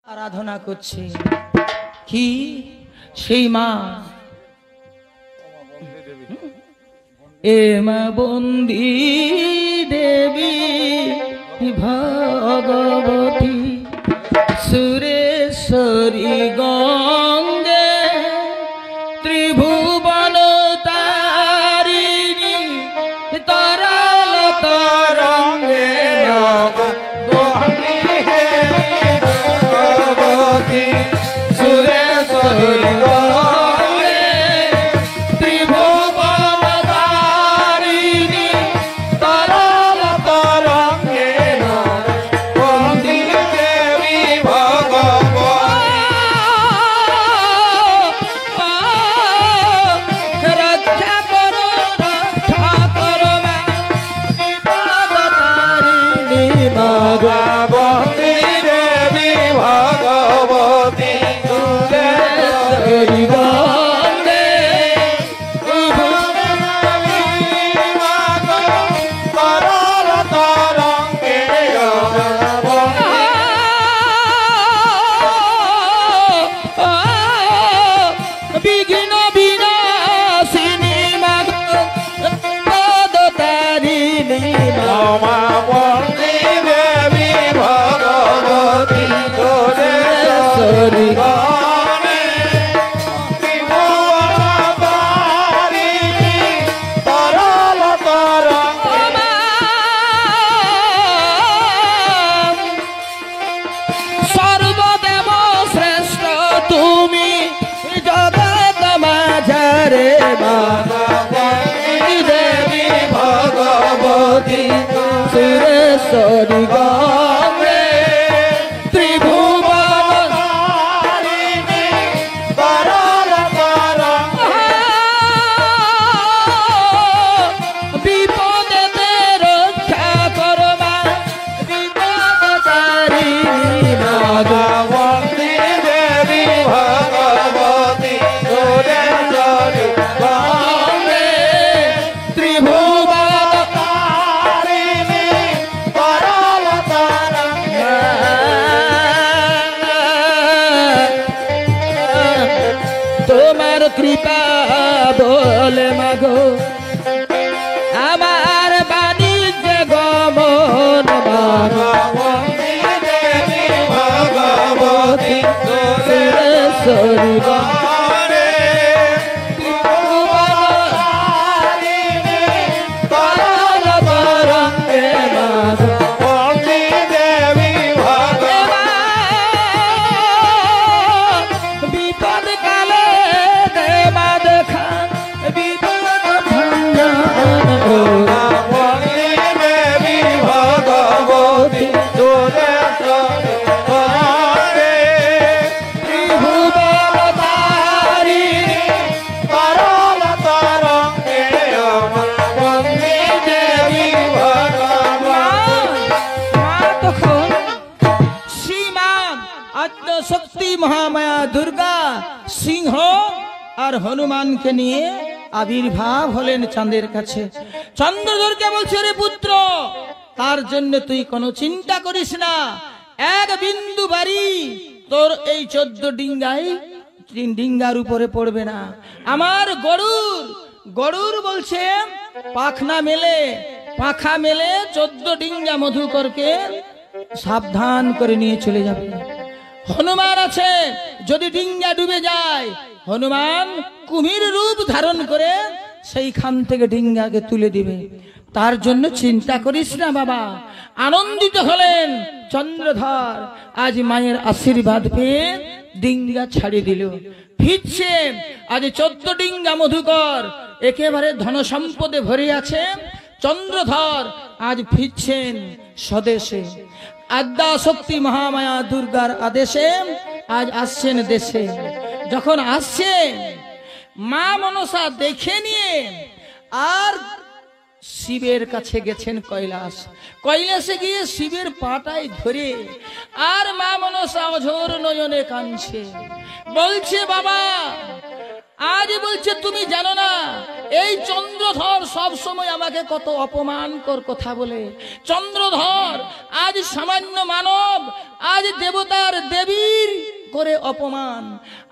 আরাধনা করছে কি সেই মা এ মা বন্দী দেবী ভগবতী সুরেশ্বরী গঙ্গে ত্রিভুবন তারিণী তরল তরঙ্গে ভগবতী সুরেশ্বরী গঙ্গে ত্রিভুবন তারিণী তরল তরঙ্গে বন্দী দেবী রক্ষা করো মা বিপদ তারিণী ভগবতী দেবী ভগবতী সুরেশ্বরী গঙ্গে তরল তরঙ্গে বিঘ্ন বিনাশিনী পদ তারিণী মা বন্দী দেবী ভগবতী সুরেশ্বরী গঙ্গে ত্রিভুবন তারিণী তরল তরঙ্গে সর্বদেব শ্রেষ্ঠ তুমি জগৎ মাঝারে ভগবতী দেবী ভগবতী সুরেশ্বরী গঙ্গে ত্রিভুবন তারিণী তরল তরঙ্গে বিপদেতে রক্ষা করো মা বিপদ তারিণী ভগবতী দেবী ভগবতী সুরেশ্বরী গঙ্গে ত্রিভুবন তারিণী তরল তরঙ্গে তোমার কৃপা বলে মাগো আমার বাণিজ্য গমন ভগবতী দেবী ভগবতী সুরেশ্বরী গঙ্গে ত্রিভুবন তারিণী তরল তরঙ্গে ভগবতী দেবী বিপদ কালে দেবা দেখা বিপদ ভঞ্জন ভগবতী দেবী ভগবতী সুরেশ্বরী গঙ্গে ত্রিভুবন তারিণী তরল তরঙ্গে বন্দী দেবী ভগবতী মা তখন শ্রীমান আদ্যশক্তি মহামায়া দুর্গা সিংহ আর হনুমানকে নিয়ে আবির্ভাব হলেন চাঁদের কাছে। চন্দ্রধরকে বলছে রে পুত্র তার জন্য তুই কোনো চিন্তা করিস না, এক বিন্দু বাড়ি তোর এই 14 ডিঙ্গায় ডিঙ্গার উপরে পড়বে না। আমার গরুর বলছে পাখা মেলে 14 ডিঙ্গা মধুকরকে সাবধান করে নিয়ে চলে যাবে। হনুমান আছে, যদি ডিঙ্গা ডুবে যায় হনুমান কুমির রূপ ধারণ করে সেইখান থেকে ডিঙ্গাকে তুলে দিবে, তার জন্য চিন্তা করিস না বাবা। আনন্দিত হলেন চন্দ্রধর, আজ মায়ের আশীর্বাদ পেয়ে ডিঙ্গা ছাড়িয়ে দিল। ফিরছে আজ 14 ডিঙ্গা মধুকর একেবারে ধন সম্পদে ভরে আছে। চন্দ্রধর আজ ফিরছেন স্বদেশে, আদ্যা শক্তি মহামায়া দুর্গার আদেশে আজ আসছেন দেশে। যখন আসছেন মা মনসা দেখে নিয়ে আর শিবের কাছে গেছেন কৈলাসে গিয়ে শিবের পাটায় ধরে আর মা মনসা অঝোর নয়নে কাঁদছে, বলছে বাবা আজ বলছে তুমি জানো না এই চন্দ্রধর সব সময় আমাকে কত অপমানকর কথা বলে। চন্দ্রধর আজ সামান্য মানব, আজ দেবতার দেবী করে অপমান।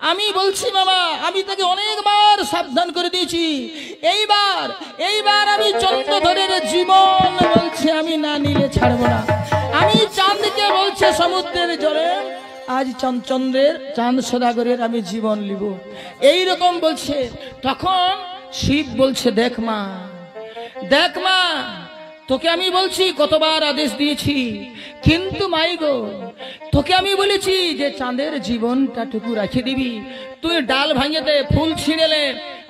আমি বলছি মামা, আমি তাকে অনেকবার সাবধান করে দিয়েছি, এইবার আমি চন্দ্রধরের জীবন বলছে আমি না নিলে ছাড়বো না। আমি চাঁদকে বলছে সমুদ্রের জলে আজ চন্দ্রের চাঁদ সদাগরের আমি জীবন নিব, এইরকম বলছে। তখন শিব বলছে দেখ মা, তোকে আমি বলছি কতবার আদেশ দিয়েছি, কিন্তু মাই গো তোকে আমি বলেছি যে চাঁদের জীবনটা টুকু রেখে দিবি। তুই ডাল ভাঙে দে, ফুল ছিঁড়েলে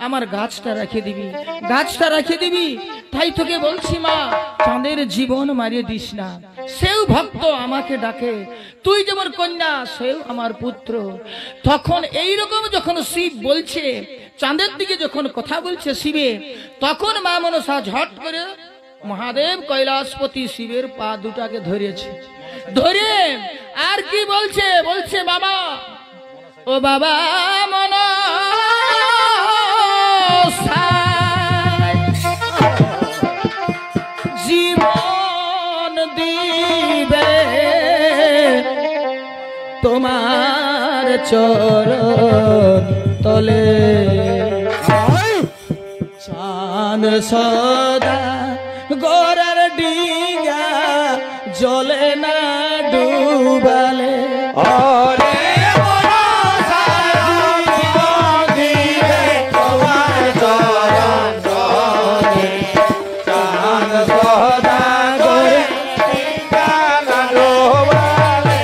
আমার গাছটা রেখে দিবি। তাই তোকে বলছি মা, চাঁদের জীবন মারিয়ে দিস না। সেও ভক্ত আমাকে ডাকে, তুই যেমন কন্যা সেও আমার পুত্র। তখন এইরকম যখন শিব বলছে, চাঁদের দিকে যখন কথা বলছে শিবে, তখন মা মনসা ঝট করে মহাদেব কৈলাসপতি শিবের পা দুটাকে ধরেছে, ধরে আর কি বলছে, বলছে বাবা, ও বাবা মনসা জীবন দিবে তোমার চরণ তলে, চাঁদ সদা গোরার ডিঙ্গা জলে না ডুবালে, ওরে মনসা জীবন দিবে তোমার চরণ তলে, চাঁদ সদা গোরে ডিঙ্গা না ডুবালে।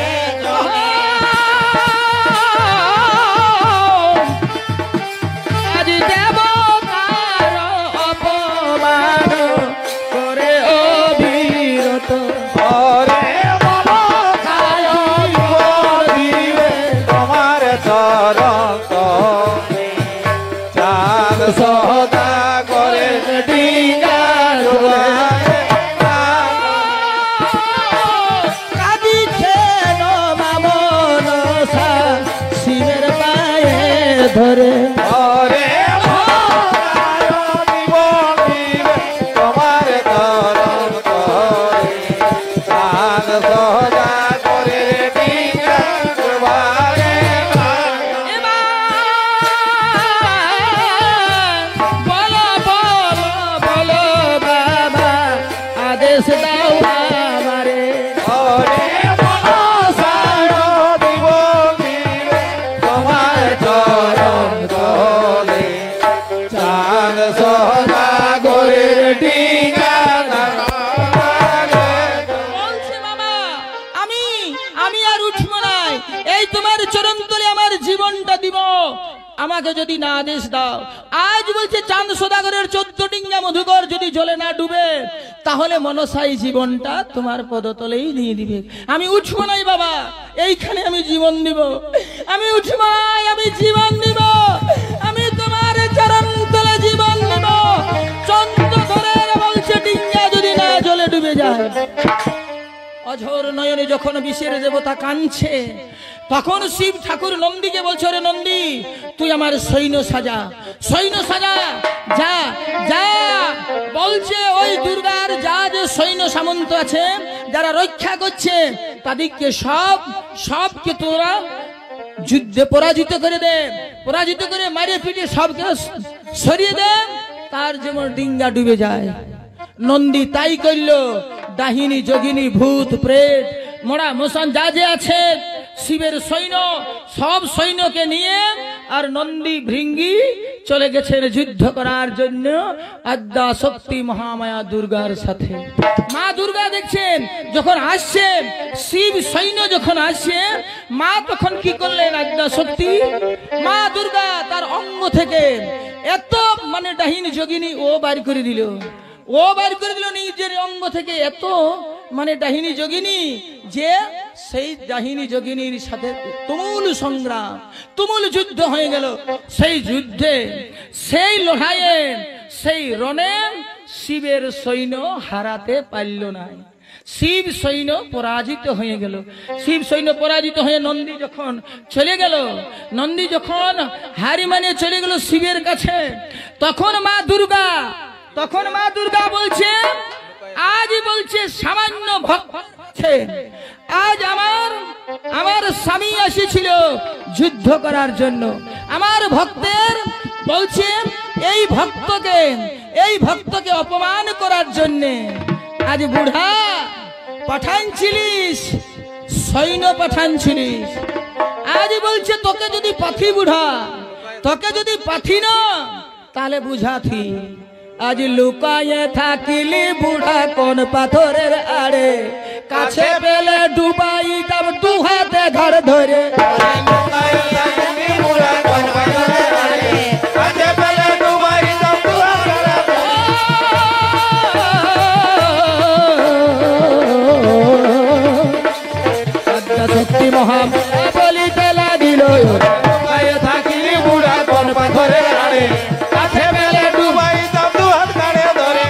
আজ দেবতার অপমান করে অবিরত, ওরে মনসা জীবন দিবে তোমার চরণ তলে, চাঁদ সদা করে ডিঙ্গা ডুবালে। কাঁদিছেন মা মনসা শিবের পায়ে ধরে, ওরে মনসা জীবন দিবে তোমার চরণ তলে, চাঁদ সদা করে ডিঙ্গা ডুবালে। বলো বলো বলো বাবা, আদেশ দাও আমারে, ওরে মনসা জীবন দিবে তোমার চরণ তলে, চাঁদ সদা করে ডিঙ্গা ডুবালে। বলছে বাবা আমি আর উঠবো না, এই তোমার চরণ তলে আমার জীবনটা দিব, আমাকে যদি না আদেশ দাও। আজ বলছে চাঁদ সদাগরের 14 ডিঙ্গা মধুকর যদি জলে না ডুবে, তাহলে মনসাই জীবনটা তোমার পদতলেই নিয়ে দিবে। আমি উঠবো নাই বাবা, এইখানে আমি জীবন দিব, আমি উঠবো নাই, আমি জীবন দিব, আমি তোমার চরণ তলে জীবন দিব। চন্দ্রধরের বলছে ডিঙ্গা যদি না জলে ডুবে যায়। অঝোর নয়নে যখন বিষের দেবতা কাঁদছে, তখন শিব ঠাকুর নন্দীকে বলছে, রে নন্দী তুই আমার সৈন্য সাজা, যা যা বলছে ওই দুর্গার যা যে সৈন্য সামন্ত আছে যারা রক্ষা করছে, তাদেরকে সবকে তোরা যুদ্ধে পরাজিত করে দে, পরাজিত করে মারে পিটে সবকে সরিয়ে দে, তার যেমন ডিঙ্গা ডুবে যায়। নন্দী তাই করল। ডাহিনী যোগিনী ভূত প্রেত মরা মশান যা যে আছে শিবের সৈন্য, সব সৈন্যকে নিয়ে আর নন্দী ভৃঙ্গি চলে গেছেন যুদ্ধ করার জন্য আদ্যা শক্তি মহামায়া দুর্গার সাথে। মা দুর্গা দেখছেন যখন আসছে, শিব সৈন্য যখন আসছে, মা তখন কি করলেন? আদ্যা শক্তি মা দুর্গা তার অঙ্গ থেকে এত ডাহিনী যোগিনী ও বার করে দিল, নিজের অঙ্গ থেকে এত ডাহিনী যোগিনী, যে সেই ডাহিনী যোগিনীর সাথে তুমুল সংগ্রাম, তুমুল যুদ্ধ হয়ে গেল। সেই যুদ্ধে, সেই লড়াইয়ে, সেই রণে শিবের সৈন্য হারাতে পারল না। শিব সৈন্য পরাজিত হয়ে গেল। শিব সৈন্য পরাজিত হয়ে নন্দী যখন চলে গেল, নন্দী যখন হারি মানে চলে গেল শিবের কাছে, তখন মা দুর্গা বলছে, আজ বলছে সামান্য ভক্ত আছে। আজ আমার স্বামী এসেছিল যুদ্ধ করার জন্য, আমার ভক্তের বলছে এই ভক্তকে অপমান করার জন্য আজ বুড়া পাঠান ছিলিস, সৈন্য পাঠান ছিলিস। আজ বলছে তোকে যদি পাথি বুড়া, তোকে যদি পাথি না তাহলে বুঝাথি। আজ লুকায়ে থাকিলি বুড়া কোন পাথরের আড়ে, কাছে পেলে ডুবাই দাম দু হাতে ঘর ধরে। শক্তি মহা বলিতে লাগিল থাকিলি বুড়া কোন পাথরের আড়ে, কাছে পেলে ডুবাই দাম দু হাত কাড়ে ধরে।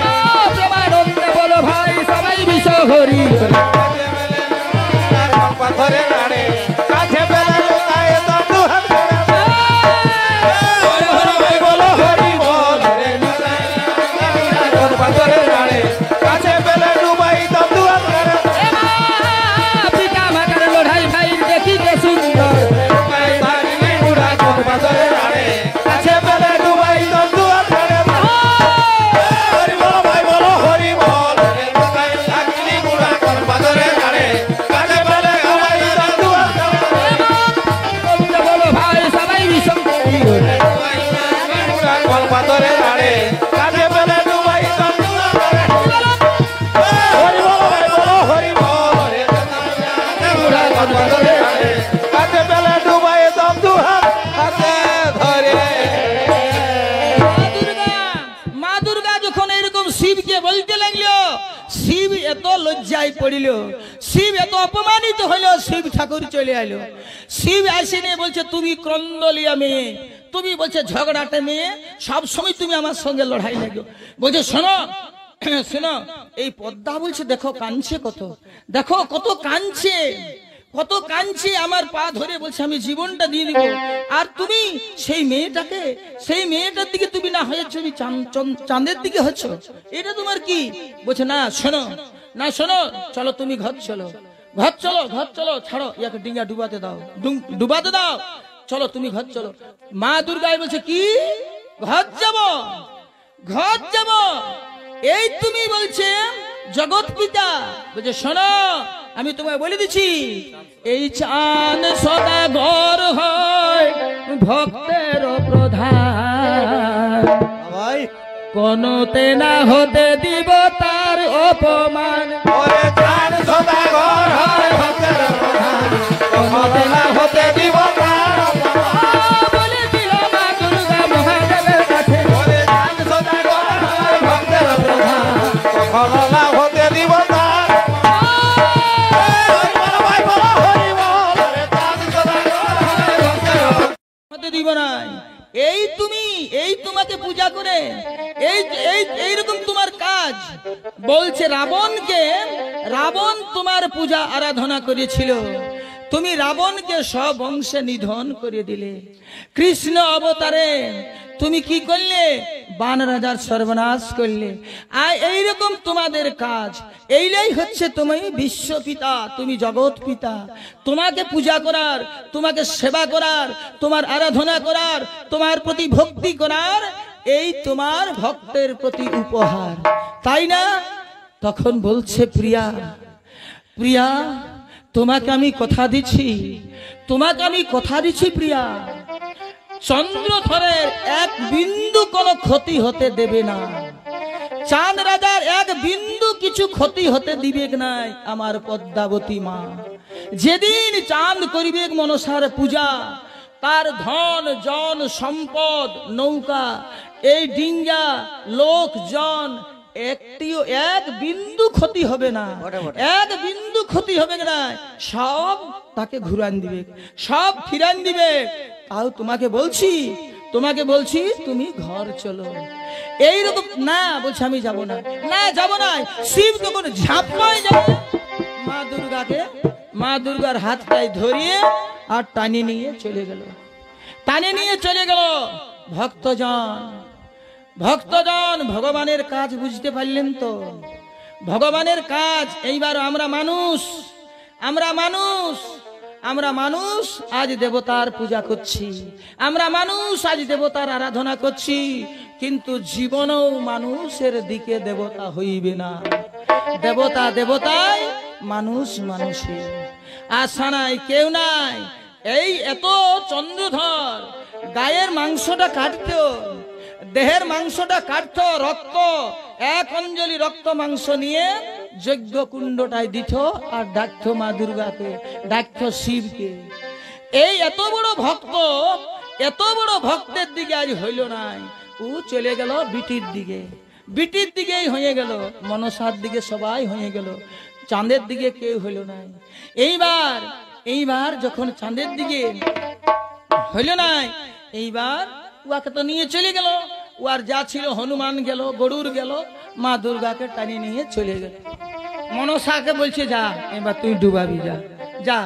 প্রেমানন্দে বলো ভাই সবাই বিশ্ব হরি পাথরের আড়ে, কাছে পেলে ডুবাই দাম দু হাত বলো হরি বল কোন পাথরের আড়ে, কাছে পেলে ডুবাই দাম দু হাত পিতা মাতার লড়াই ভাই দেখিতে সুন্দর, বুড়া কোন পাথরের আড়ে, কাছে পেলে ডুবাই দাম দু হাত হরি বল ভাই বলো হরি বল থাকিলি বুড়া কোন পাথরের আড়ে, কাছে পেলে ডুবাই দাম দু হাত বলো ভাই সবাই বিষম বুড়া কোন পাথরের আড়ে, কাছে পেলে ডুবাই দাম দু হাত হরি বল ভাই বলো হরি বল বুড়া কোন পাথরের আড়ে, কাছে পেলে ডুবাই দাম দু হাত হাতে ধরে। মা দুর্গা যখন এরকম শিবকে বলতে লাগলো, শিব এত লজ্জায় পড়িল, শিব এত অপমানিত হলো, শিব ঠাকুর চলে এলো। শিব আসেনি বলছে তুমি ক্রন্দলিয়া মেয়ে, তুমি বলছে ঝগড়াটে মেয়ে, সব সময় তুমি আমার সঙ্গে লড়াই লাগো। বলছে শোনো শোনো, এই পদ্মা বলছে দেখো কাঁদছে কত, দেখো কত কাঁদছে, কত কাঁদছে, আমার পা ধরে বলছে আমি জীবনটা দিয়ে দিব। আর তুমি সেই মেয়েটার দিকে তুমি না হয়েছ, তুমি চাঁদের দিকে হচ্ছ, এটা তোমার কি? বলছে না শোনো, না শোনো, চলো তুমি ঘর চলো, ঘর চলো, ঘর চলো, ছাড়ো ইয়াকে ডিঙ্গা ডুবাতে দাও, ডুবাতে দাও, চলো তুমি ঘর চলো। মা দুর্গাই বলছে কি ঘর যাব, ঘর যাব? এই তুমি বলছে জগৎ পিতা। বলছে শোনো আমি তোমায় বলে দিচ্ছি, এই চাঁদ সদা ঘর হয় ভক্তের প্রধান, কোনতে না হতে দিব তার অপমান। চাঁদ সদা ঘর হয় ভক্তের প্রধান, কোনতে না হতে দিব তার অপমান। বলে দিল মা দুর্গা মহাদেবের কাছে, চাঁদ সদা ঘর হয় ভক্তের প্রধান, কখনো না হতে দিব তার দিব না। এই তোমাকে পূজা করে এইরকম তোমার কাজ। বলছে রাবণ তোমার পূজা আরাধনা করেছিল, তুমি রাবণকে সব অংশে নিধন করে দিলে। কৃষ্ণ অবতারে তুমি কি করলে? বান রাজার সর্বনাশ করলে। আর এইরকম তোমাদের কাজ, এইটাই হচ্ছে তুমি বিশ্বপিতা, তুমি জগৎ পিতা। তোমাকে পূজা করার, তোমাকে সেবা করার, তোমার আরাধনা করার, তোমার প্রতি ভক্তি করার, এই তোমার ভক্তের প্রতি উপহার, তাই না? তখন বলছে প্রিয়া, প্রিয়া তোমাকে আমি কথা দিচ্ছি, তোমাকে আমি কথা দিচ্ছি প্রিয়া, চন্দ্রধরের এক বিন্দু কোনো ক্ষতি হতে দেবে না, চাঁদ রাজার এক বিন্দু কিছু ক্ষতি হতে দিবে নাই আমার পদ্মাবতী মা। যেদিন চাঁদ করিবে মনসার পূজা, তার ধন জন সম্পদ নৌকা এই ডিঙ্গা লোকজন একটিও এক বিন্দু ক্ষতি হবে না, এক বিন্দু ক্ষতি হবে না, সব তাকে ঘুরান দিবে, সব ফিরান দিবে। তাও তোমাকে বলছি তুমি ঘর চলো। এইরকম না বলছে আমি যাব না, না যাব না। শিব তখন ঝাঁপায় যাবে মা দুর্গার হাতটাই ধরিয়ে আর টানে নিয়ে চলে গেল, টানে নিয়ে চলে গেল। ভক্তজন ভগবানের কাজ বুঝতে পারলেন তো? ভগবানের কাজ। এইবার আমরা মানুষ আজ দেবতার পূজা করছি, আমরা মানুষ আজ দেবতার আরাধনা করছি, কিন্তু জীবনেও মানুষের দিকে দেবতা হইবে না। দেবতা দেবতায়, মানুষ মানুষে। আশা নাই, কেউ নাই। এই এত চন্দ্রধর গায়ের মাংসটা কাটতো, দেহের মাংসটা কাটতো, রক্ত এক অঞ্জলি রক্ত মাংস নিয়ে যজ্ঞ কুণ্ডটায় দিত আর ডাকত মা দুর্গাকে, ডাকত শিবকে। এই এত বড় ভক্ত, এত বড় ভক্তের দিকে আজ হইল নাই। ও চলে গেল বিটির দিকে, বিটির দিকেই হয়ে গেল, মনসার দিকে সবাই হয়ে গেল, চাঁদের দিকে কেউ হইল নাই। এইবার যখন চাঁদের দিকে হইল নাই, এইবার উহাকে তো নিয়ে চলে গেল। উহার যা ছিল হনুমান গেল, গরুর গেল, মা দুর্গাকে টানি নিয়ে চলে গেল। মনসাকে বলছে যা এবার তুই ডুবাবি, যা যা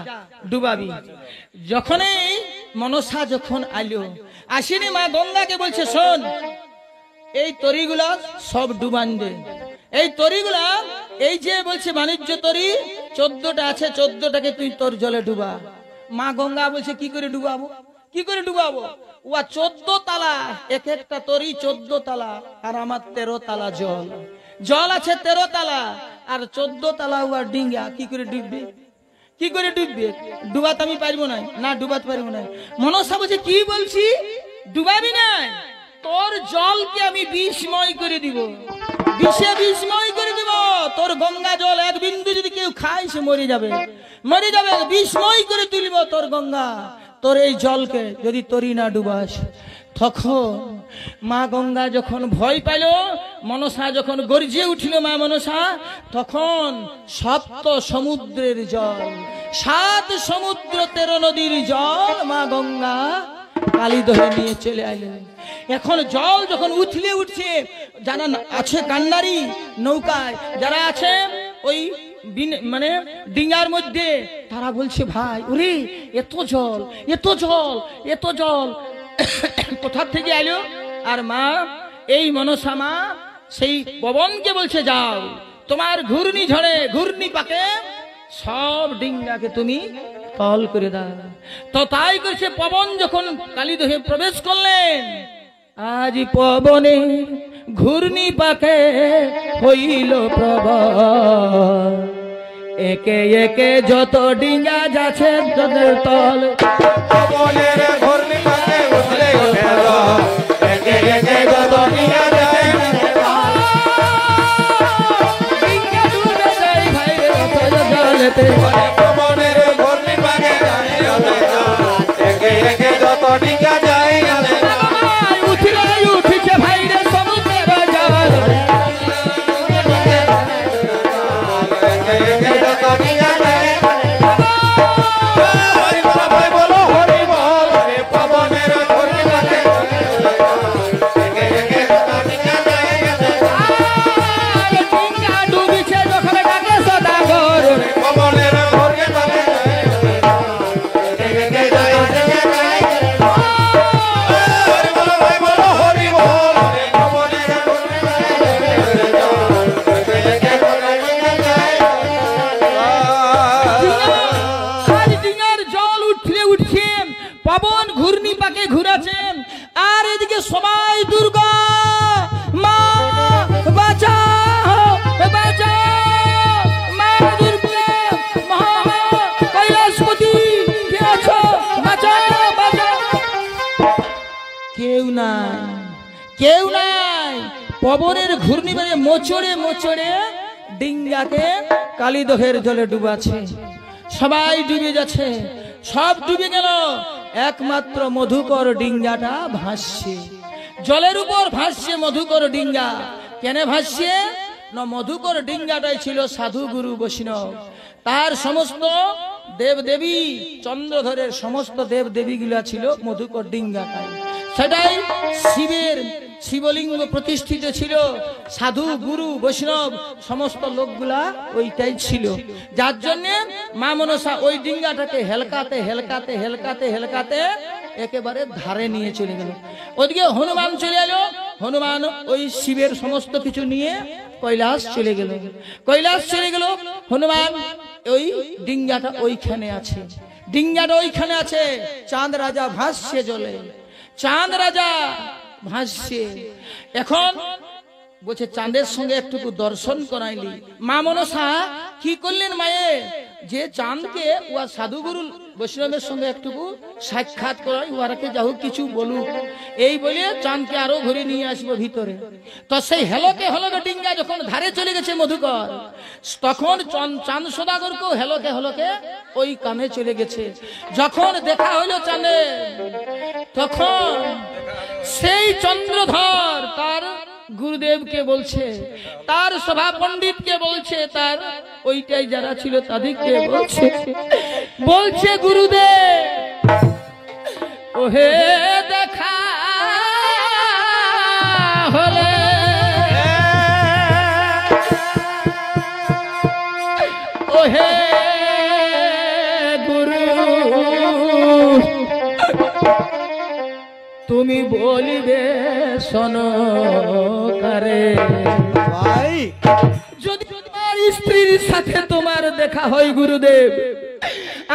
ডুবাবি। যখনই মনসা যখন আইলো, আসিনি মা গঙ্গাকে বলছে শোন, এই তরিগুলা সব ডুবান দে। এই তরিগুলা, এই যে বলছে বাণিজ্য তরি 14টা আছে, 14টাকে তুই তোর জলে ডুবা। মা গঙ্গা বলছে কি করে ডুবাবো, কি করে ডুবাবো? উয়া 14 তালা, এক একটা তরি 14 তালা, আর আমার 13 তালা জল। জল আছে 13 তালা, আর 14 তালা উয়া ডিঙ্গা, কি করে ডুববে, কি করে ডুববে? ডুবাতে আমি পারবো না, না ডুবাতে পারবো না। মনসা বলছে কি বলছি, ডুবাবি না, তোর জলকে আমি বিষময় করে দিব, বিষে বিষময় করে দিব। তোর গঙ্গা জল এক বিন্দু যদি কেউ খায় সে মরে যাবে, মরে যাবে। বিষময় করে তুলব তোর গঙ্গা, তোর এই জলকে যদি তরি না ডুবাস। তখন মা গঙ্গা যখন ভয় পাইল, মনসা যখন গর্জে উঠিল মা মনসা, তখন 7 সমুদ্রের জল, 7 সমুদ্র 13 নদীর জল মা গঙ্গা কালী ধরে নিয়ে চলে আইলেন। এখন জল যখন উঠছে, যারা আছে কান্নারি নৌকায়, যারা আছে ওই মানে ডিঙ্গার মধ্যে, তারা বলছে ভাই ওরে এত জল, এত জল, এত জল কোথা থেকে আইলো? আর মা, এই মনসা মা সেই পবনকে বলছে যাও, তোমার ঘূর্ণি ঝড়ে, ঘূর্ণি পাকে সব ডিঙ্গাকে তুমি তল করে দাও। তো তাই করছে, পবন যখন কালীদহে প্রবেশ করলেন, আজ পবনে ঘূর্ণি পাকে হইল প্রবল, একে একে যত ডিঙ্গা যাচ্ছে তাদের তল, পবনের ঘূর্ণি পাকে উঠলে উঠল, একে একে যত ডিঙ্গা যাচ্ছে ডিঙ্গা ডুবে যায় ভাই রে জলেতে। পবনের ঘূর্ণি পাকে একে একে যত ডিঙ্গা যায় উঠছে ভাই রে সমুদ্রের জল, পবন ঘূর্ণি পাকে ঘুরাছেন। আর এদিকে সবাই দুর্গা মা বাঁচাও, বাঁচাও, মা দুর্গা মা কৈলাসপতি কে আছো, বাঁচাও, বাঁচাও। কেউ নাই, কেউ নাই। পবনের ঘূর্ণি বাজে মোচড়ে মোচড়ে ডিঙ্গাকে কালীদহের জলে ডুবাছে, সবাই ডুবে যাচ্ছে, সব ডুবে গেল, একমাত্র মধুকর ডিঙ্গাটা ভাসছে, জলের উপর ভাসছে মধুকর ডিঙ্গা। কেন ভাসছে না, মধুকর ডিঙ্গাটাই ছিল সাধু গুরু বৈষ্ণব, তার সমস্ত দেবদেবী, চন্দ্রধরের সমস্ত দেবদেবী গুলা ছিল মধুকর ডিঙ্গাটাই। সেটাই শিবের শিবলিঙ্গ প্রতিষ্ঠিত ছিল, সাধু গুরু বৈষ্ণব সমস্ত লোকগুলা ওইটাই ছিল, যার জন্য মা মনসা ওই ডিঙ্গাটাকে হেলকাতে হেলকাতে হেলকাতে হেলকাতে একেবারে ধারে নিয়ে চলে গেল। ওদিকে হনুমান চলে এলো, হনুমান ওই শিবের সমস্ত কিছু নিয়ে কৈলাস চলে গেল। কৈলাস চলে গেল, হনুমান ওই ডিঙ্গাটা ওইখানে আছে, ডিঙ্গাটা ওইখানে আছে। চাঁদ রাজা ভাসছে জলে, চাঁদ রাজা ভাসছে। এখন বলছে চাঁদের সঙ্গে একটুকু দর্শন করাইলি। মা মনসা কি করলেন মায়ে, যে চাঁদকে উয়া সাধুগুরু বৈষ্ণবের সঙ্গে একটুকু সাক্ষাৎ করাই, উহারাকে যা হোক কিছু বলুক, এই বলে চাঁদকে আরো ঘুরে নিয়ে আসবো ভিতরে। তো সেই হেলোকে হেলোকে ডিঙ্গা যখন ধারে চলে গেছে মধুকর, তখন চাঁদ সদাগরকেও হেলোকে হেলোকে ওই কানে চলে গেছে। যখন দেখা হইলো চাঁদে, তখন সেই চন্দ্রধর তার গুরুদেবকে বলছে, তার সভা পণ্ডিতকে বলছে, তার ওইটাই যারা ছিল তাদেরকে বলছে, বলছে গুরুদেব ওহে দেখা হলে ওহে গুরু তুমি বলিবে শোনো করে ভাই, যদি তোমার স্ত্রীর সাথে তোমার দেখা হয় গুরুদেব,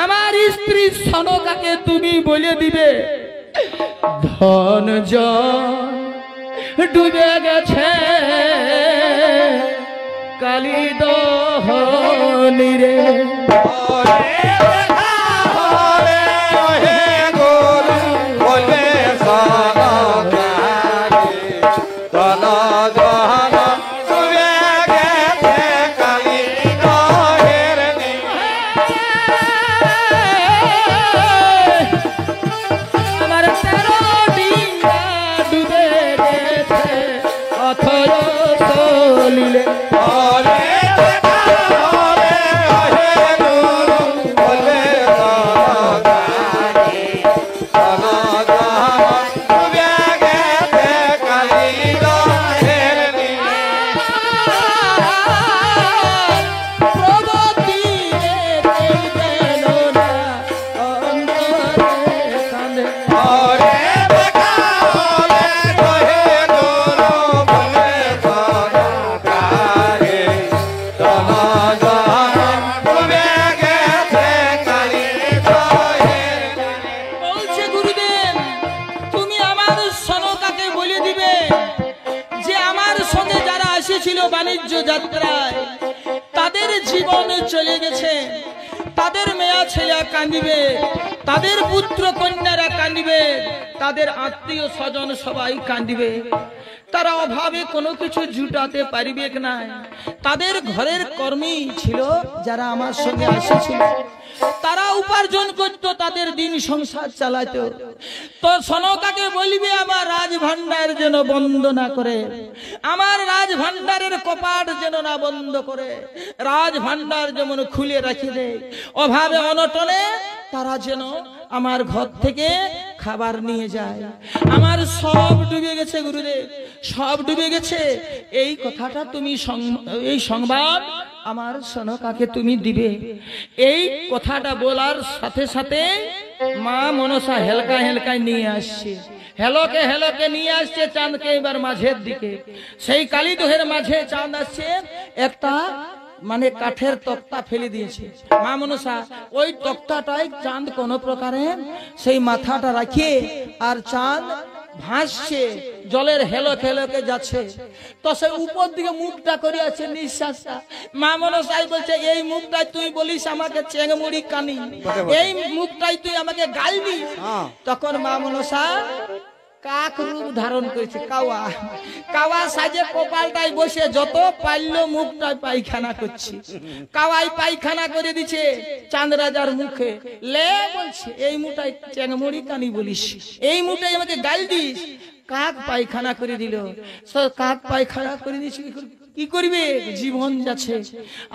আমার স্ত্রী সনকাকে তুমি বলে দিবে ধন জন ডুবে গেছে কালী দহনি রে। বাণিজ্য যাত্রায় তাদের জীবন চলে গেছে, তাদের মেয়া ছেলে কাঁদিবে, তাদের পুত্র কন্যারা কাঁদিবে, তাদের আত্মীয় স্বজন সবাই কাঁদিবে। তারা অভাবে কোনো কিছু জুটাতে পারিবে না। তাদের ঘরের কর্মী ছিল যারা আমার সঙ্গে আসেছিল, তারা উপার্জন করত, তাদের দিন সংসার চালাতো। তো সনকাকে বলবে আমার রাজভান্ডার যেন বন্ধ না করে, আমার রাজভান্ডারের কপাট যেন না বন্ধ করে, রাজভান্ডার যেমন খুলে রাখি দেয়। অভাবে অনটনে তারা যেন আমার ঘর থেকে খাবার নিয়ে যায়। আমার সব ডুবে গেছে গুরুদেব, সব ডুবে গেছে। এই কথাটা তুমি এই সংবাদ আমার সনকাকে তুমি দিবে। এই কথাটা বলার সাথে সাথে মা মনসা হেলকা হেলকায় নিয়ে আসছে, হেলোকে হেলোকে নিয়ে আসছে চাঁদকে এবার মাঝের দিকে। সেই কালীদহের মাঝে চাঁদ আসছে, একটা মানে কাঠের তক্তা ফেলে দিয়েছে মা মনসা। ওই তক্তাটাই চাঁদ কোন প্রকারে সেই মাথাটা রাখিয়ে আর চাঁদ ভাসছে, জলের হেলোকে হেলোকে যাচ্ছে। তো সেই উপর দিকে মুখটা করে আছে নিঃশ্বাসটা। মা মনসাই বলছে এই মুখটাই তুই বলিস আমাকে চেংমুড়ি কানি, এই মুখটাই তুই আমাকে গাইবি। তখন মা মনসা কাক রূপ ধারণ করেছে, কাওয়া কাওয়া সাজে কপালটাই বসে যত পারলো মুখটাই পায়খানা করছে। কাওয়াই পায়খানা করে দিছে চাঁদ রাজার মুখে। লে বলছে এই মুটাই চেংমুড়ি কানি বলিস, এই মুটাই আমাকে গাল দিস। কাক পায়খানা করে দিল। কাক পায়খানা করে দিয়েছে, কি করবে, জীবন যাচ্ছে।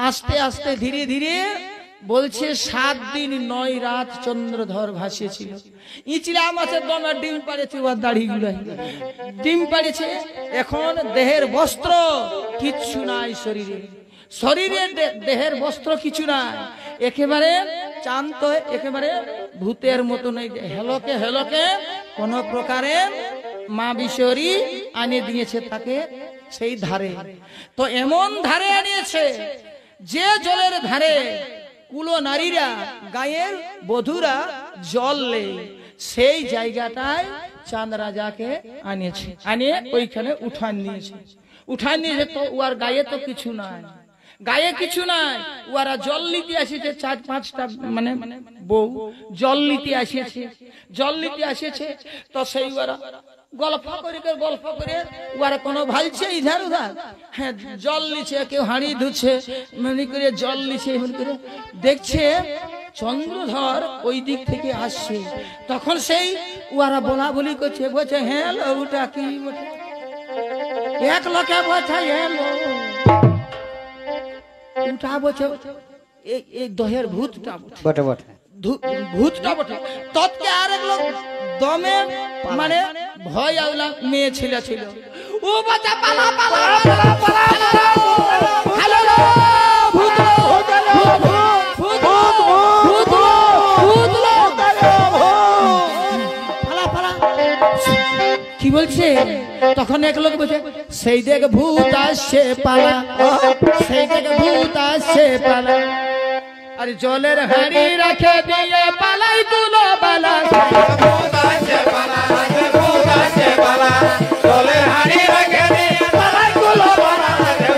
আস্তে আস্তে ধীরে ধীরে বলছে 7 দিন 9 রাত চন্দ্রধর ভাসিয়েছিল। ইচড়া মাছের দমে ডিম পাড়েছে, ওর দাড়ি গুলাই ডিম পাড়েছে। এখন দেহের বস্ত্র কিচ্ছু নাই, শরীরে শরীরে দেহের বস্ত্র কিছু নাই, একেবারে চাঁদ তো একেবারে ভূতের মতো নেই। হেলোকে হেলোকে কোন প্রকারে মা বিশ্বরী আনে দিয়েছে তাকে সেই ধারে। তো এমন ধারে আনিয়েছে যে জলের ধারে কুলো নারীরা গায়ের বধূরা জল লে, সেই জায়গাটায় চাঁদ রাজাকে আনিয়েছে, আনিয়ে ওইখানে উঠান নিয়েছে। উঠান নিয়েছে তো উয়ার গায়ে তো কিছু নাই, গায়ে কিছু নাই। ওরা জল নিতে আসিছে, 4-5টা মানে বউ জল নিতে আসিয়েছে, জল নিতে আসিয়েছে। তো সেই ওরা গল্প করে ওরা কোনো ভালছে ইধার উধার, হ্যাঁ জল নিচ্ছে, কেউ হাঁড়ি ধুচ্ছে, মনে করে জল নিচ্ছে, মনে করে দেখছে চন্দ্রধর ওই দিক থেকে আসছে। তখন সেই ওরা বলা বলি করছে, বলছে হ্যাঁ ওটা কি এক লোকে বলছে হ্যালো উঠা, বলছে এই দহের ভূতটা বটে বটে, ভূতটা বটে। তৎকে আরেক লোক দমে মানে ভয় আউলা মেয়ে ছিল ছিল, ও বাচ্চা পালা পালা পালা পালা হ্যালো ভূত ভূত ভূত ভূত ভূত পালা পালা কি বলছে? তখন এক লোক বলছে সেই দেখ ভূত আসছে পালা, সেই দেখ ভূত আসছে পালা। আর জলের হাড়ি রাখে দিয়ে পালাই তুলো বালা, ভূত আসছে পালা, ভূত আসছে পালা, জলের হাড়ি রেখে দিয়ে পালাই তুলো বালা,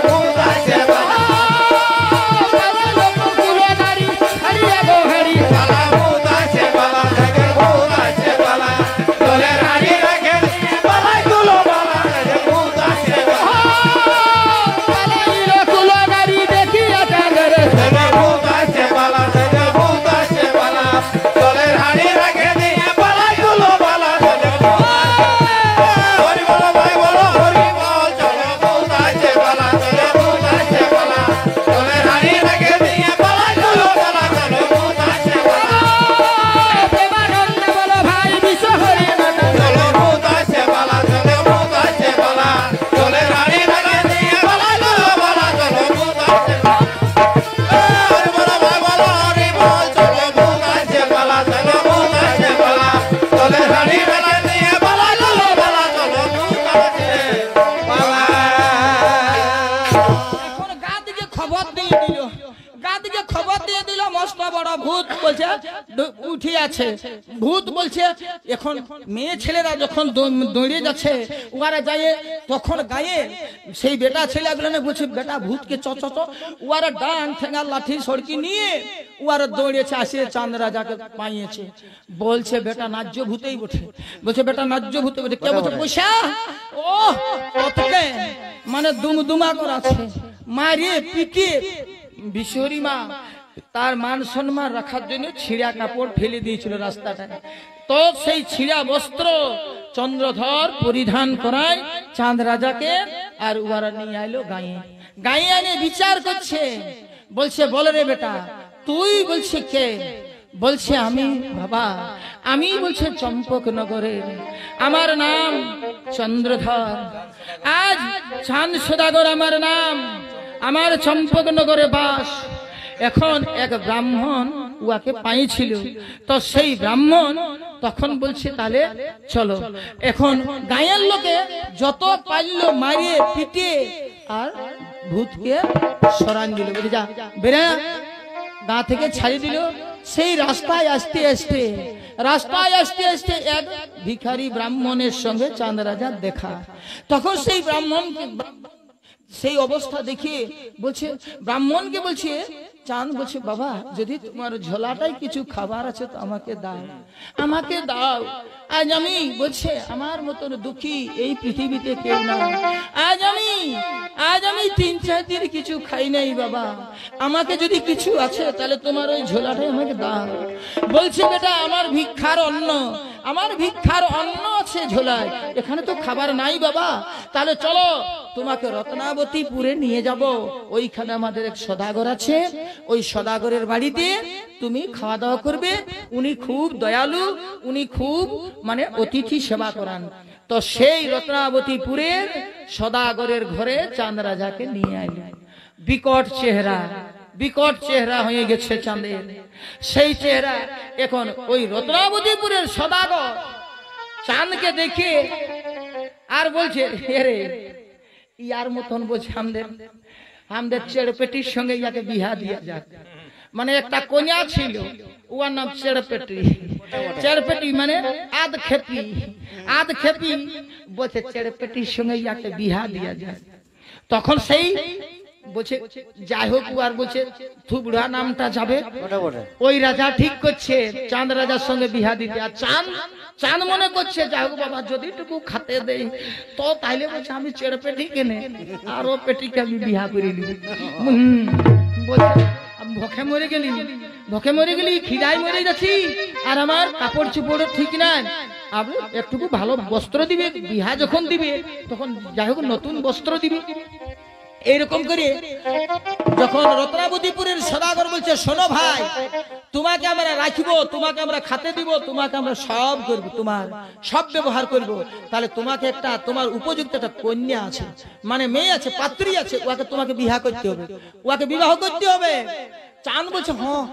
ভূত আসছে পালা, কুলো নারী হারিয়ে গো হারি পালা ভূত আসছে পালা, ভূত আসছে পালা, জলের হাড়ি রেখে দিয়ে পালাই তুলো বালা, ভূত আসছে পালা, কুলো নারী দেখিয়া চাঁদের ভূত আসছে পালা, ভূত আসছে পালা, জলের হাড়ি রেখে দিয়ে পালাই তুলো বালা, হরি বল ভাই বল হরি বল, চলো ভূত আসছে পালা, ভূত আসছে পালা, জলের হাড়ি রেখে দিয়ে পালাই তুলো বালা, ভূত আসছে পালা, প্রেমানন্দ বলো ভাই বিশ্ব হরি চলো ভূত আসছে পালা, ভূত আসছে পালা, জলের হাড়ি রেখে দিয়ে পালাই তুলো বালা, ভূত আসছে পালা, হরি বল ভাই বল হরি বল, চলো ভূত আসছে পালা, ভূত আসছে পালা, জলের হাড়ি রেখে দিয়ে পালাই তুলো বালা, ভূত আসছে পালা। এখন গা দিকে খবর দিয়ে দিল, গা দিকে খবর দিয়ে দিল মস্ত বড় ভূত বলছে উঠি আছে। ভূত বলছে এখন মেয়ে ছেলেরা যখন দৌড়ে যাচ্ছে ওরা যায়, তখন গায়ে সেই বেটা ছেলেগুলো বলছে বেটা ভূতকে চ ওরা ডাং ঠেঙ্গা লাঠি সড়কি নিয়ে ওরা দৌড়েছে, আসে চাঁদ রাজাকে পাইয়েছে। বলছে বেটা নাজ্য ভূতেই বটে, বলছে বেটা নাজ্য ভূতে বটে। কে বলছে পয়সা ও কতকে মানে দুমদুমা করাছে, মারিয়ে পিটিয়ে বিশ্বরী মা তার মান সম্মান রাখার জন্য ছিঁড়া কাপড় ফেলে দিয়েছিল রাস্তাটায়। তো সেই ছিঁড়া বস্ত্র চন্দ্রধর পরিধান করায় চাঁদ রাজাকে, আর উহারা নিয়ে আইলো গায়ে। গায়ে আনে বিচার করছে, বলছে বল রে বেটা তুই, বলছে কে? বলছে আমি বাবা, আমি বলছে চম্পকনগরের, আমার নাম চন্দ্রধর, আজ চাঁদ সদাগর আমার নাম, আমার চম্পকনগরে বাস। এখন এক ব্রাহ্মণ উহাকে পাইছিল, তো সেই ব্রাহ্মণ তখন বলছে তাহলে চলো। এখন গায়ের লোকে যত পারল মারিয়ে পিটিয়ে আর ভূতকে সরান দিল, বলে যা বেরা গা থেকে ছাড়ি দিল। সেই রাস্তায় আসতে আসতে এক ভিখারি ব্রাহ্মণের সঙ্গে চাঁদ রাজার দেখা। তখন সেই ব্রাহ্মণ সেই অবস্থা দেখে বলছে, ব্রাহ্মণকে বলছে চাঁদ, বলছে বাবা যদি তোমার ঝোলাটাই কিছু খাবার আছে তো আমাকে দাও, আমাকে দাও। আজ আমি বলছে আমার মতন দুঃখী এই পৃথিবীতে কেউ না, আজ আমি 3-4 দিন কিছু খাই নাই বাবা, আমাকে যদি কিছু আছে তাহলে তোমার ওই ঝোলাটাই আমাকে দাও। বলছে বেটা আমার ভিক্ষার অন্ন আছে ঝোলায়, এখানে তো খাবার নাই বাবা, তাহলে চলো তোমাকে রত্নাবতীপুরে নিয়ে যাব, ওইখানে আমাদের এক সদাগর আছে, ওই সদাগরের বাড়িতে তুমি খাওয়া দাওয়া করবে, উনি খুব দয়ালু, উনি খুব মানে অতিথি সেবা করান। তো সেই রত্নাবতীপুরের সদাগরের ঘরে চাঁদ রাজাকে নিয়ে আইলেন। বিকট চেহারা হয়ে গেছে চাঁদের, সেই চেহারা। এখন ওই রত্নাবতীপুরের সদাগর চাঁদকে দেখে আর বলছে রে ইয়ার মতন বলছে আমাদের চেড়পেটির সঙ্গে ইয়াকে বিহা দিয়া যাক। মানে একটা কন্যা ছিল, ওর নাম চেড়পেটি মানে আধ খেপি বলছে চেড়পেটির সঙ্গে ইয়াকে বিহা দিয়া যায়। তখন সেই বলছে যাই হোক, আর বলছে থুবড়া নামটা যাবে। ওই রাজা ঠিক করছে চাঁদ রাজার সঙ্গে বিহা দিতে। আর চাঁদ মনে করছে যাই হোক বাবা যদি টুকু খাতে দেই তো তাইলে বলছে আমি চেড়পেটি কেনে আর ও পেটিকে আমি বিহা করে নিব। বলছে ভকে মরে গেলি খিদায় মরে যাচ্ছি, আর আমার কাপড় চোপড় ঠিক নাই, আপনি একটুকু ভালো বস্ত্র দিবে, বিহা যখন দিবে তখন যাই হোক নতুন বস্ত্র দিবে। এইরকম করে যখন রত্নাবতীপুরের সদাগর বলছে শোনো ভাই, তোমাকে আমরা রাখবো, তোমাকে আমরা খাতে দিব, তোমাকে আমরা সব করবো, তোমার সব ব্যবহার করব, তাহলে তোমাকে একটা তোমার উপযুক্ত একটা কন্যা আছে, মানে মেয়ে আছে, পাত্রী আছে, ওকে তোমাকে বিবাহ করতে হবে, ওকে বিবাহ করতে হবে। চাঁদ বলছে হ্যাঁ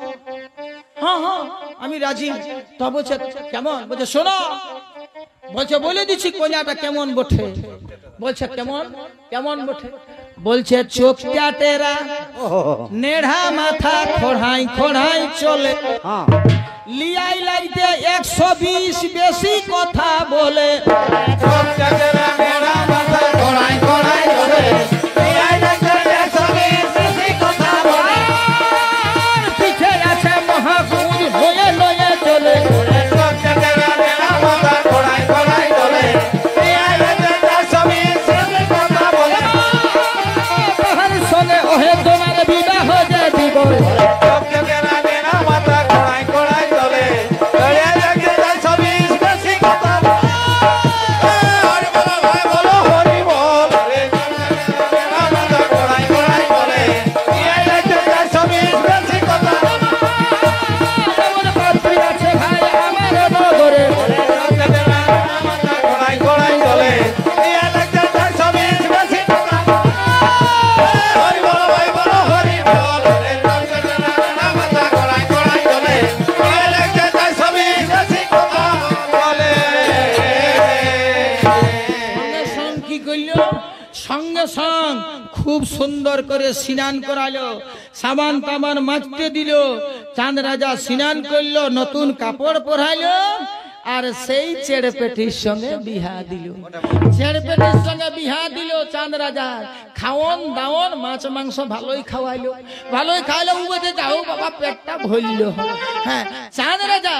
হ্যাঁ হ্যাঁ আমি রাজি। তো বলছে কেমন? বলছে শোনো, বলছে বলে দিচ্ছি কন্যাটা কেমন বটে। বলছে কেমন কেমন বটে? বলছে চোখটা টেরা, নেড়া মাথা, খোড়াই চলে, লিয়াই লাইতে 120 বেশি কথা বলে। চোখটা টেরা, নেড়া মাথা, খোড়াই চলে, লিয়াই লাইতে 120 বেশি কথা বলে। পিছে আছে মহাপুর হয়ে লয়ে চলে। চোখটা টেরা, নেড়া মাথা, খোড়াই চলে, লিয়াই লাইতে 120 বেশি কথা বলে। ওহে তোমার বিবাহ যে দিব, চোখটা টেরা, নেড়া মাথা, খোড়াই চলে, লিয়াই লাইতে 120 বেশি কথা বলে। হরি বল ভাই বলো হরি বল, নেড়া মাথা, খোড়াই চলে, লিয়াই লাইতে 120 বেশি কথা বলে। আমার পাত্রী আছে ভাই আমার নগরে, চোখটা টেরা, নেড়া মাথা, খোড়াই চলে, লিয়াই লাইতে 120 বেশি কথা বলে। হরি বল ভাই বলো হরি বল, চোখটা টেরা, নেড়া মাথা, খোড়াই চলে, লিয়াই লাইতে 120 বেশি কথা বলে। কি করলো? সঙ্গে সঙ্গ খুব সুন্দর করে স্নান করালো, সাবান তাবান মাখতে দিল। চাঁদ রাজা স্নান করলো, নতুন কাপড় পরাইলো, আর সেই চেড়পেটির সঙ্গে বিহা দিল। চেড়পেটির সঙ্গে বিহা দিল চাঁদ রাজা। খাওয়ন দাওয়ন মাছ মাংস ভালোই খাওয়াইলো, বলছে যাও বাবা পেটটা ভরল। হ্যাঁ, চাঁদ রাজা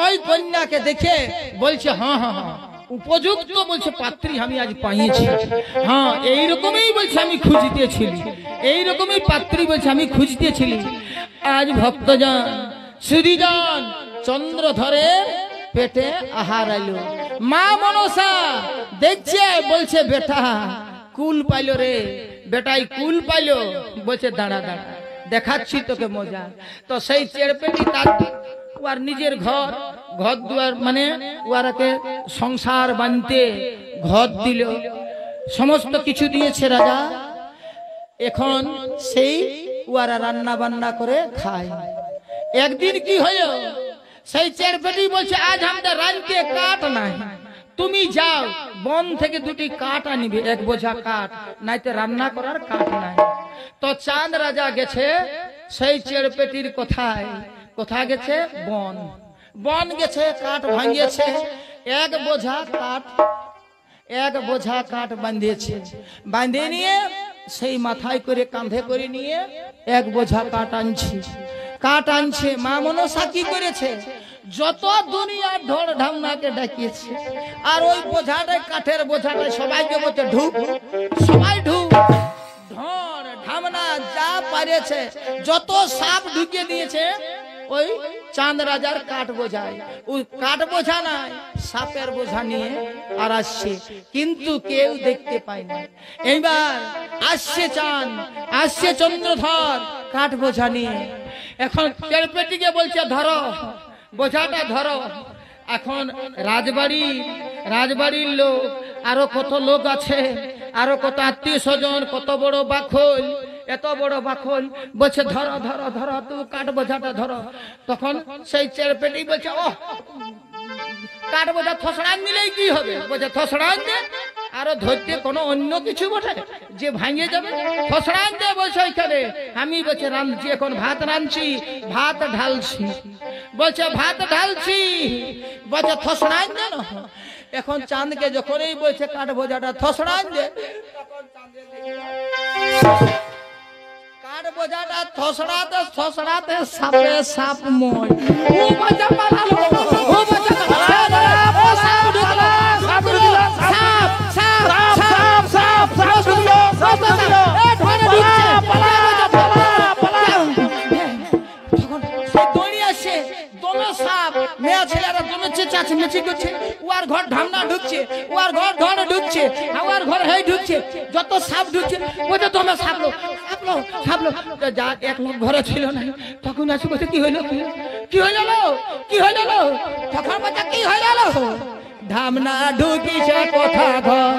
ওই কন্যাকে দেখে বলছে হ্যাঁ হ্যাঁ হ্যাঁ উপযুক্ত বলছে পাত্রী আমি আজ পাইছি। হ্যাঁ এইরকমই বলছে আমি খুঁজতেছিলি, এইরকমই পাত্রী বলছে আমি খুঁজতেছিলি। আজ ভক্তজন সুধীজন চন্দ্রধরে পেটে আহার আইলো। মা মনসা দেখছে, বলছে বেটা কুল পাইলো রে, বেটাই কুল পাইলো। বলছে দাঁড়া দাঁড়া দেখাচ্ছি তোকে মজা। তো সেই চেড়পেটি তার ওর নিজের ঘর দুয়ার, মানে ওরাকে সংসার বানতে ঘর দিল, সমস্ত কিছু দিয়েছে রাজা। এখন সেই ওরা রান্না বান্না করে খায়। একদিন কি হলো, সেই চেড়পেটি বলছে আজ আমাদের রাঁধতে কাঠ নাই, তুমি যাও বন থেকে দুটি কাঠ আনিবে, এক বোঝা কাঠ, নাইতে রান্না করার কাঠ নাই। তো চাঁদ রাজা গেছে সেই চেড়পেটির কোথায় গেছে? বন গেছে, কাঠ ভাঙিয়েছে, এক বোঝা কাঠ বাঁধিয়েছে। বাঁধে নিয়ে সেই মাথায় করে কাঁধে করে নিয়ে এক বোঝা কাঠ আনছে। মা মনসা কি করেছে? যত দুনিয়ার ঢোল ঢামনাকে ডাকিয়েছে, আর ওই বোঝাটাই কাঠের বোঝাটাই সবাইকে বলছে ঢুক, সবাই ঢুক। ঢোল ঢামনা যা পারেছে যত সাপ ঢুকিয়ে দিয়েছে ওই চাঁদ রাজার কাঠ বোঝায়। ওই কাঠ বোঝা নাই, সাপের বোঝা নিয়ে আর আসছে, কিন্তু কেউ দেখতে পায় না। এইবার আসছে চাঁদ, আসছে চন্দ্রধর কাঠ বোঝা নিয়ে। এখন চেড়পেটিকে বলছে ধরো বোঝাটা ধরো। এখন রাজবাড়ির লোক, আরো কত লোক আছে, আরো কত আত্মীয় স্বজন, কত বড় বাখল, এত বড় বাখল, বলছে ধরো ধরো ধরো, তুমি কাঠ বোঝাটা ধরো। তখন সেই চেড়পেটি বলছে ও কাঠ বোঝা থসড়ান দিলেই কি হবে? বলছে থসড়ান দে, আরো ধরতে কোনো অন্য কিছু বটে যে ভাঙিয়ে যাবে? ফসড়ান দিয়ে বলছে ওইখানে আমি বলছে রাঁধছি, এখন ভাত রাঁধছি, ভাত ঢালছি, বলছে ভাত ঢালছি, বলছে থসড়ান দে না। এখন চাঁদকে যখনই বলছে কাঠ বোঝাটা থসড়ান দে, কাঠ বোঝাটা থসড়াতে থসড়াতে সাপে সাপ মই ও বাজা পালালো, ও বাজা পালালো, সাপ ঢুকলো, সাপ ঢুকলো, সাপ সাপ সাপ সাপ সাপ ঢুকলো, সাপ ঢুকলো, এ ধরে ঢুকছে, পালা পালা পালা। তখন সে দৌড়ি আসে, দমে সাপ, মেয়ে ছেলেরা দমে চেঁচাচ্ছে মেচি করছে, ওর ঘর ঢামনা ঢুকছে, ওর ঘর ঢড়ে ঢুকছে, ওর ঘর হেই ঢুকছে, যত সাপ ঢুকছে ওটা দমে সাপলো সাপলো সাপলো। যা এক লোক ঘরে ছিল না, তখন আসে বলছে কি হইলো, কি হইলো, কি হইলো? তখন বলছে কি হইলো? ঢামনা ঢুকিছে কোঠা ঘর,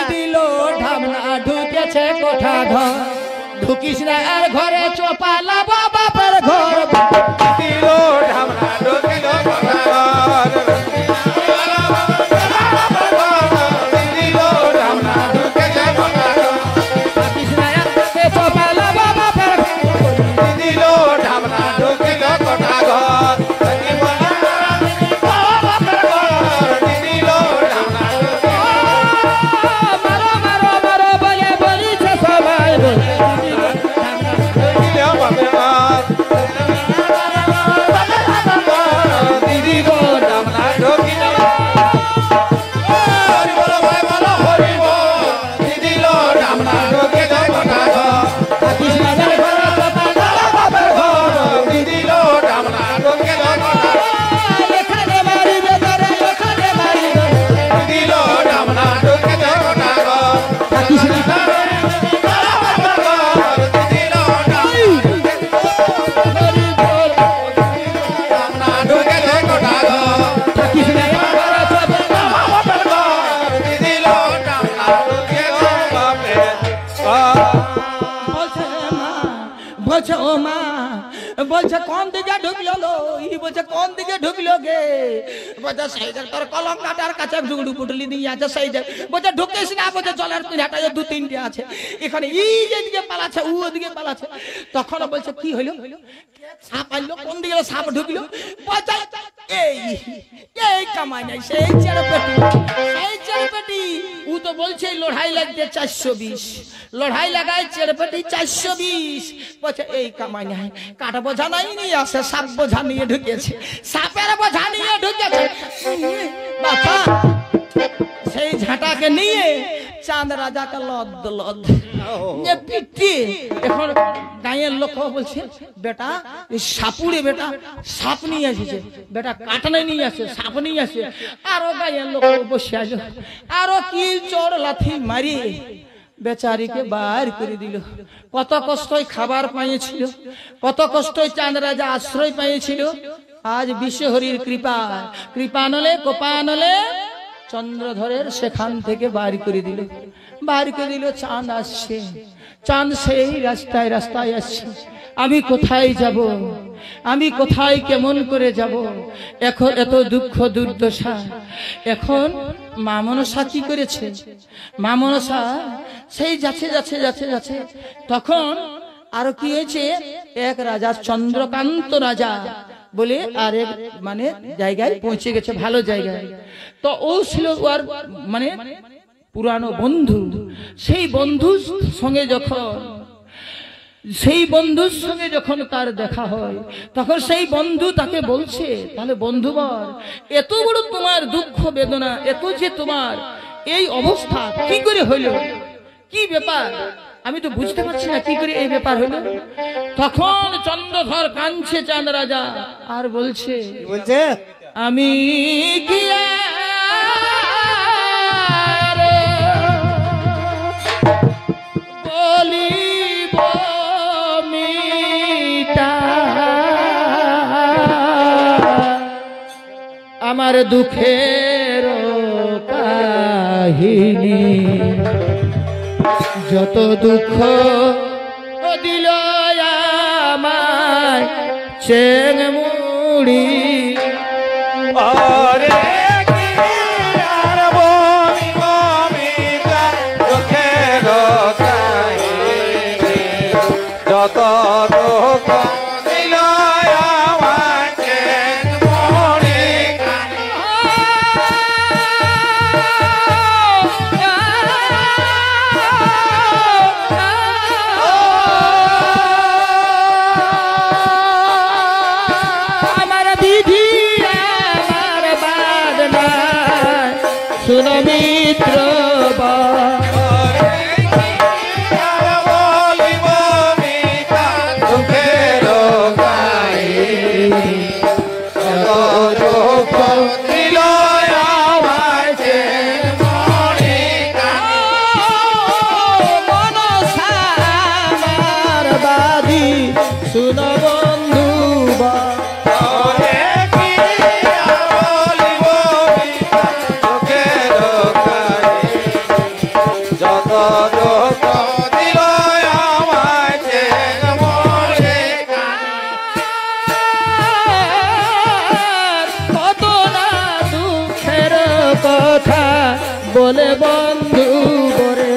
দিল ঢামনা ঢুকেছে কোঠা ঘর, ঢুকিস না আর ঘরে চোপালা বাপের ঘর, দিল ঢামনা ঢুকিল কোঠা ঘর, দিল ঢামনা ঢুকেছে কোঠা ঘর, ঢুকিস না আর ঘরে চোপালা বাপের ঘর, দিল ঢামনা ঢুকিল কোঠা ঘর, দিল ঢামনা মারো মারো মারো বলে বলিছে সবাই বলে, ঢুকিল বাপের ঘর, দিদি গো ঢামনা ঢুকিল, হরি বল ভাই বল হরি বল, দিল ঢামনা ঢুকিল কোঠা ঘর, ঢুকিস না আর ঘরে চোপালা বাপের ঘর, দিল ঢামনা ঢুকিল কোঠা ঘর, এখানে মারিবে তোরে, এখানে মারিবে, দিল ঢামনা ঢুকিল কোঠা ঘর, ঢুকিস না দিল হরি বল, ঢামনা ঢুকিল কোঠা ঘর, ঢুকিস না আর ঘরে চোপালা বাপের ঘর। দিল ঢামনা ঢুকিল বাপের ঘর। বলছে মা, বলছে ও মা, বলছে কোন দিকে ঢুকলো লো, ই বলছে কোন দিকে ঢুকলো গে, বলছে সেই যে তোর কলম কাটার কাছে জুগড়ু পুটলি নিয়ে আছে সেই যে, বলছে ঢুকিস না, বলছে জলের পিঁড়াটা দু তিনটে আছে এখানে, ই যেদিকে পালাচ্ছে ও ওদিকে পালাচ্ছে। তখন বলছে কি হইলো, সাপ আইলো, কোন দিকে সাপ ঢুকলো, বলছে এই এই কামাই নাই, সেই চেরপেটি, সেই চেরপেটি, ও তো বলছে লড়াই লাগবে 420, লড়াই লাগায় চেরপেটি 420, বলছে এই কামাই নাই, কাটা বোঝা নাই নিয়ে আসে, সাপ বোঝা নিয়ে ঢুকেছে, সাপের বোঝা নিয়ে ঢুকেছে বাবা, সেই ঝাঁটাকে নিয়ে চাঁদ রাজাকে লদ লদ পিটি। এখন গাঁয়ের লোক বলছে বেটা সাপুরে, বেটা সাপ নিয়ে এসেছে, বেটা কাটনে নিয়ে আসে, সাপ নিয়ে আসে, আরো গাঁয়ের লোক বসে আছে, আরো কি চোর লাথি মারি বেচারিকে বার করে দিল। কত কষ্টই খাবার পাইছিল, কত কষ্টই চাঁদ রাজা আশ্রয় পাইছিল, আজ বিশ্বহরির কৃপা, কৃপা নলে কোপা নলে চন্দ্রধরের সেখান থেকে বার করে দিল, বার করে দিল। চাঁদ আসছে, চাঁদ সেই রাস্তায় রাস্তায় আসছে, আমি কোথায় যাব, আমি কোথায় কেমন করে যাব, এখন এত দুঃখ দুর্দশা। এখন মা মনসা কি করেছে, মা মনসা সেই যাচ্ছে যাচ্ছে যাচ্ছে যাচ্ছে, তখন আরো কি হয়েছে, এক রাজা চন্দ্রকান্ত রাজা বলে আরেক মানে জায়গায় পৌঁছে গেছে, ভালো জায়গায়। তো ও ছিল ওর মানে পুরানো বন্ধু, সেই বন্ধুর সঙ্গে যখন সেই বন্ধুর সঙ্গে যখন তার দেখা হয়, তখন সেই বন্ধু তাকে বলছে, তাহলে বন্ধুবর এত বড় তোমার দুঃখ বেদনা, এত যে তোমার এই অবস্থা কি করে হইল, কি ব্যাপার, আমি তো বুঝতে পারছি না কি করে এই ব্যাপার হলো। তখন চন্দ্রধর কাঁদছে চাঁদ রাজা, আর বলছে বলছে আমি কি আর বলিব মিটা আমার দুঃখের কাহিনী, যত দুঃখ দিল আমায় চেন মুড়ি, আরে কি আর বলিব শুন মিত্র শুন বন্ধু বা কত না দুঃখের কথা বলে বন্ধু বরে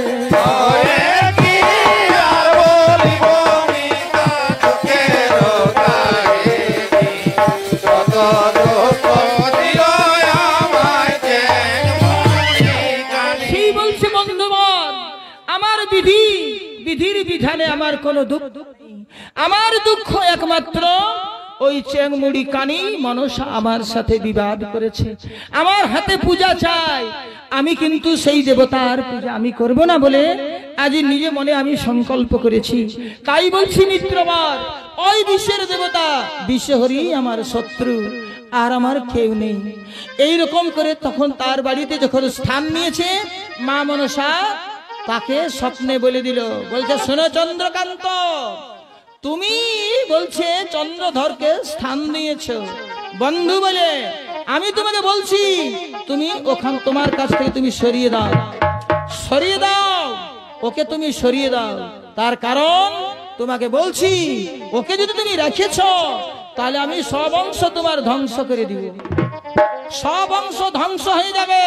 বিধির বিধানে আমার কোনো দুঃখ নেই। আমার দুঃখ একমাত্র ওই চেংমুড়ি কানি মনসা আমার সাথে বিবাদ করেছে, আমার হাতে পূজা চাই। আমি কিন্তু সেই দেবতার পূজা আমি করব না বলে আজ নিজে মনে আমি সংকল্প করেছি। তাই বলছি মিত্রবার, ওই বিশ্বের দেবতা বিশ্বহরি আমার শত্রু, আর আমার কেউ নেই। এইরকম করে তখন তার বাড়িতে যখন স্থান নিয়েছে মা মনসা তাকে স্বপ্নে বলে দিল, বলছে শোনো চন্দ্রকান্ত, তুমি বলছে চন্দ্রধরকে স্থান দিয়েছো বন্ধু বলে, আমি তোমাকে বলছি তুমি ওখান তোমার কাছ থেকে তুমি সরিয়ে দাও, সরিয়ে দাও, ওকে তুমি সরিয়ে দাও। তার কারণ তোমাকে বলছি ওকে যদি তুমি রেখেছ তাহলে আমি সব অংশ তোমার ধ্বংস করে দিব, সব অংশ ধ্বংস হয়ে যাবে,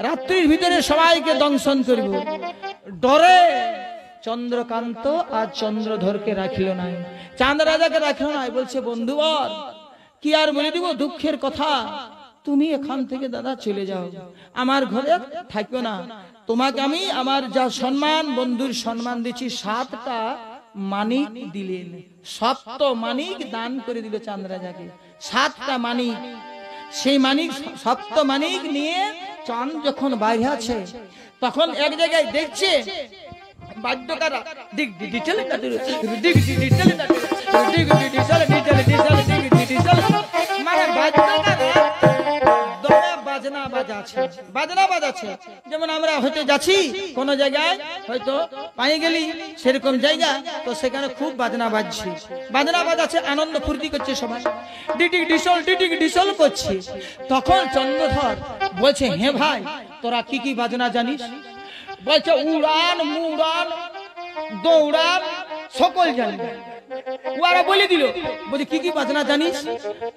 রাত্রির ভিতরে সবাইকে দংশন করব। ডরে চন্দ্রকান্ত আর চন্দ্রধরকে রাখিল নাই, চাঁদ রাজাকে রাখিল নাই। বলছে বন্ধুবর কি আর বলে দিব দুঃখের কথা, তুমি এখান থেকে দাদা চলে যাও, আমার ঘরে থাকবে না। তোমাকে আমি আমার যা সম্মান, বন্ধুর সম্মান দিচ্ছি, 7টা মানিক দিলেন, 7 মানিক দান করে দিল চাঁদ রাজাকে, 7টা মানিক। সেই মানিক 7 মানিক নিয়ে চাঁদ যখন বাইরে আছে তখন এক জায়গায় দেখছে বাদ্যকারা দিক দিক চলে না দিক দিক চলে না দিক দিক চলে দিক চলে মানে বাদ্যকারা দমে বাজনা বাজাচ্ছে, বাজনা বাজাচ্ছে। যেমন আমরা হয়তো যাচ্ছি কোন জায়গায়, হয়তো পাই গেলি সেরকম জায়গা, তো সেখানে খুব বাজনা বাজছে, বাজনা বাজাচ্ছে, আনন্দ ফুর্তি করছে সবাই, ডিটিক ডিসল করছে। তখন চন্দ্রধর বলছে হে ভাই তোরা কি কি বাজনা জানিস? বলছে উড়ান মুড়ান দৌড়ান সকল জানি। ওরা বলে দিল, বলছে কি কি বাজনা জানিস?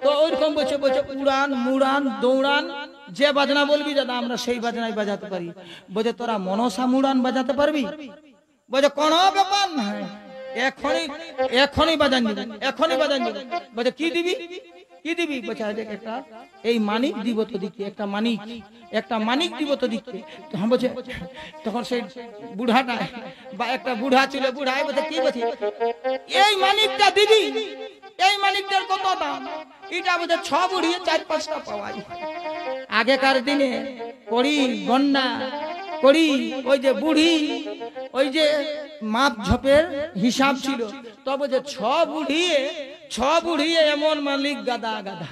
তো ওইরকম বলছে, বলছে উড়ান মুড়ান দৌড়ান, যে বাজনা বলবি দাদা আমরা সেই বাজনাই বাজাতে পারি। বলছে তোরা মনসা মুড়ান বাজাতে পারবি? বলছে কোনো ব্যাপার না, এখনই বাজান দিবি, এখনই বাজান দিবি। বলছে কি দিবি, কি দিবি? বলছে একটা এই মানিক দিব তো দিকে, একটা মানিক, একটা মানিক দিব তো দিকে। বলছে তখন সেই বুড়াটা বা একটা বুড়া ছিল, বুড়াই বলছে কি বলছে এই মানিকটা দিবি, এই মানিকটার কত দাম? এটা বলছে 6 বুড়িয়ে 4-5টা পাওয়া যায়। আগেকার দিনে কড়ি গন্না করি, ওই যে বুড়ি, ওই যে মাপ ঝোপের হিসাব ছিল, তবে যে 6 বুড়িয়ে এমন মালিক গাদা গাদা।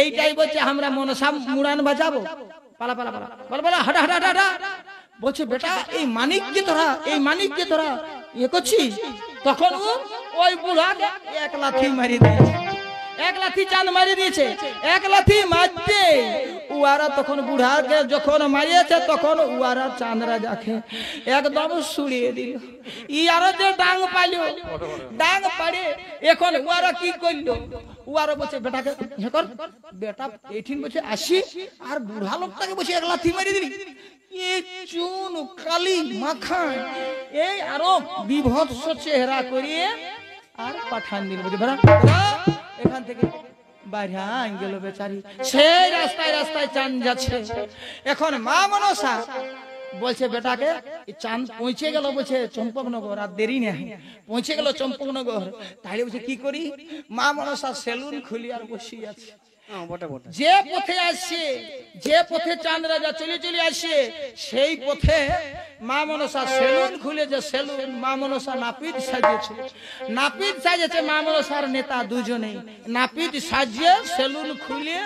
এইটাই বলছে আমরা মনসা মুড়ান বাজাবো, পালা পালা পালা বল বল হাঁটা হাঁটা হাঁটা। বলছে বেটা এই মানিককে তোরা, এই মানিককে তোরা ইয়ে করছিস। তখন ওই বুড়াকে 1 লাথি মারি দিয়েছে, 1 লাথি চাঁদ মারি দিয়েছে। 1 লাথি মারতে উয়ারা তখন বুড়াকে যখন মারিয়েছে তখন উয়ারা চাঁদ রাজাকে একদম সুড়িয়ে দিল। ইয়ারা যে ডাং পাইল, ডাং পাড়ে এখন উয়ারা কি করলো, উয়ারা বলছে বেটাকে হে কর, বেটা এইঠিন বলছে আসি, আর বুড়া লোকটাকে বলছে 1 লাথি মারি দিলি। এই চুন কালি মাখা এই আরো বিভৎস চেহারা করিয়ে আর পাঠান দিল। বলছে বেটা এখান থেকে বাইরে গেল বেচারি, সেই রাস্তায় রাস্তায় চাঁদ যাচ্ছে। এখন মা মনসা বলছে বেটাকে চাঁদ পৌঁছে গেল, বলছে চম্পকনগর, আর দেরি নেই, পৌঁছে গেল চম্পকনগর। তাহলে বলছে কি করি? মা মনসা সেলুন খুলি আর বসে আছে, বটে বটে। যে পথে আসছে, যে পথে চাঁদ রাজা চলে চলে আসছে, সেই পথে মা মনসা সেলুন খুলে, যে সেলুন মা মনসা নাপিত সাজিয়েছে, নাপিত সাজিয়েছে মা মনসার নেতা দুজনে, নাপিত সাজিয়ে সেলুন খুলে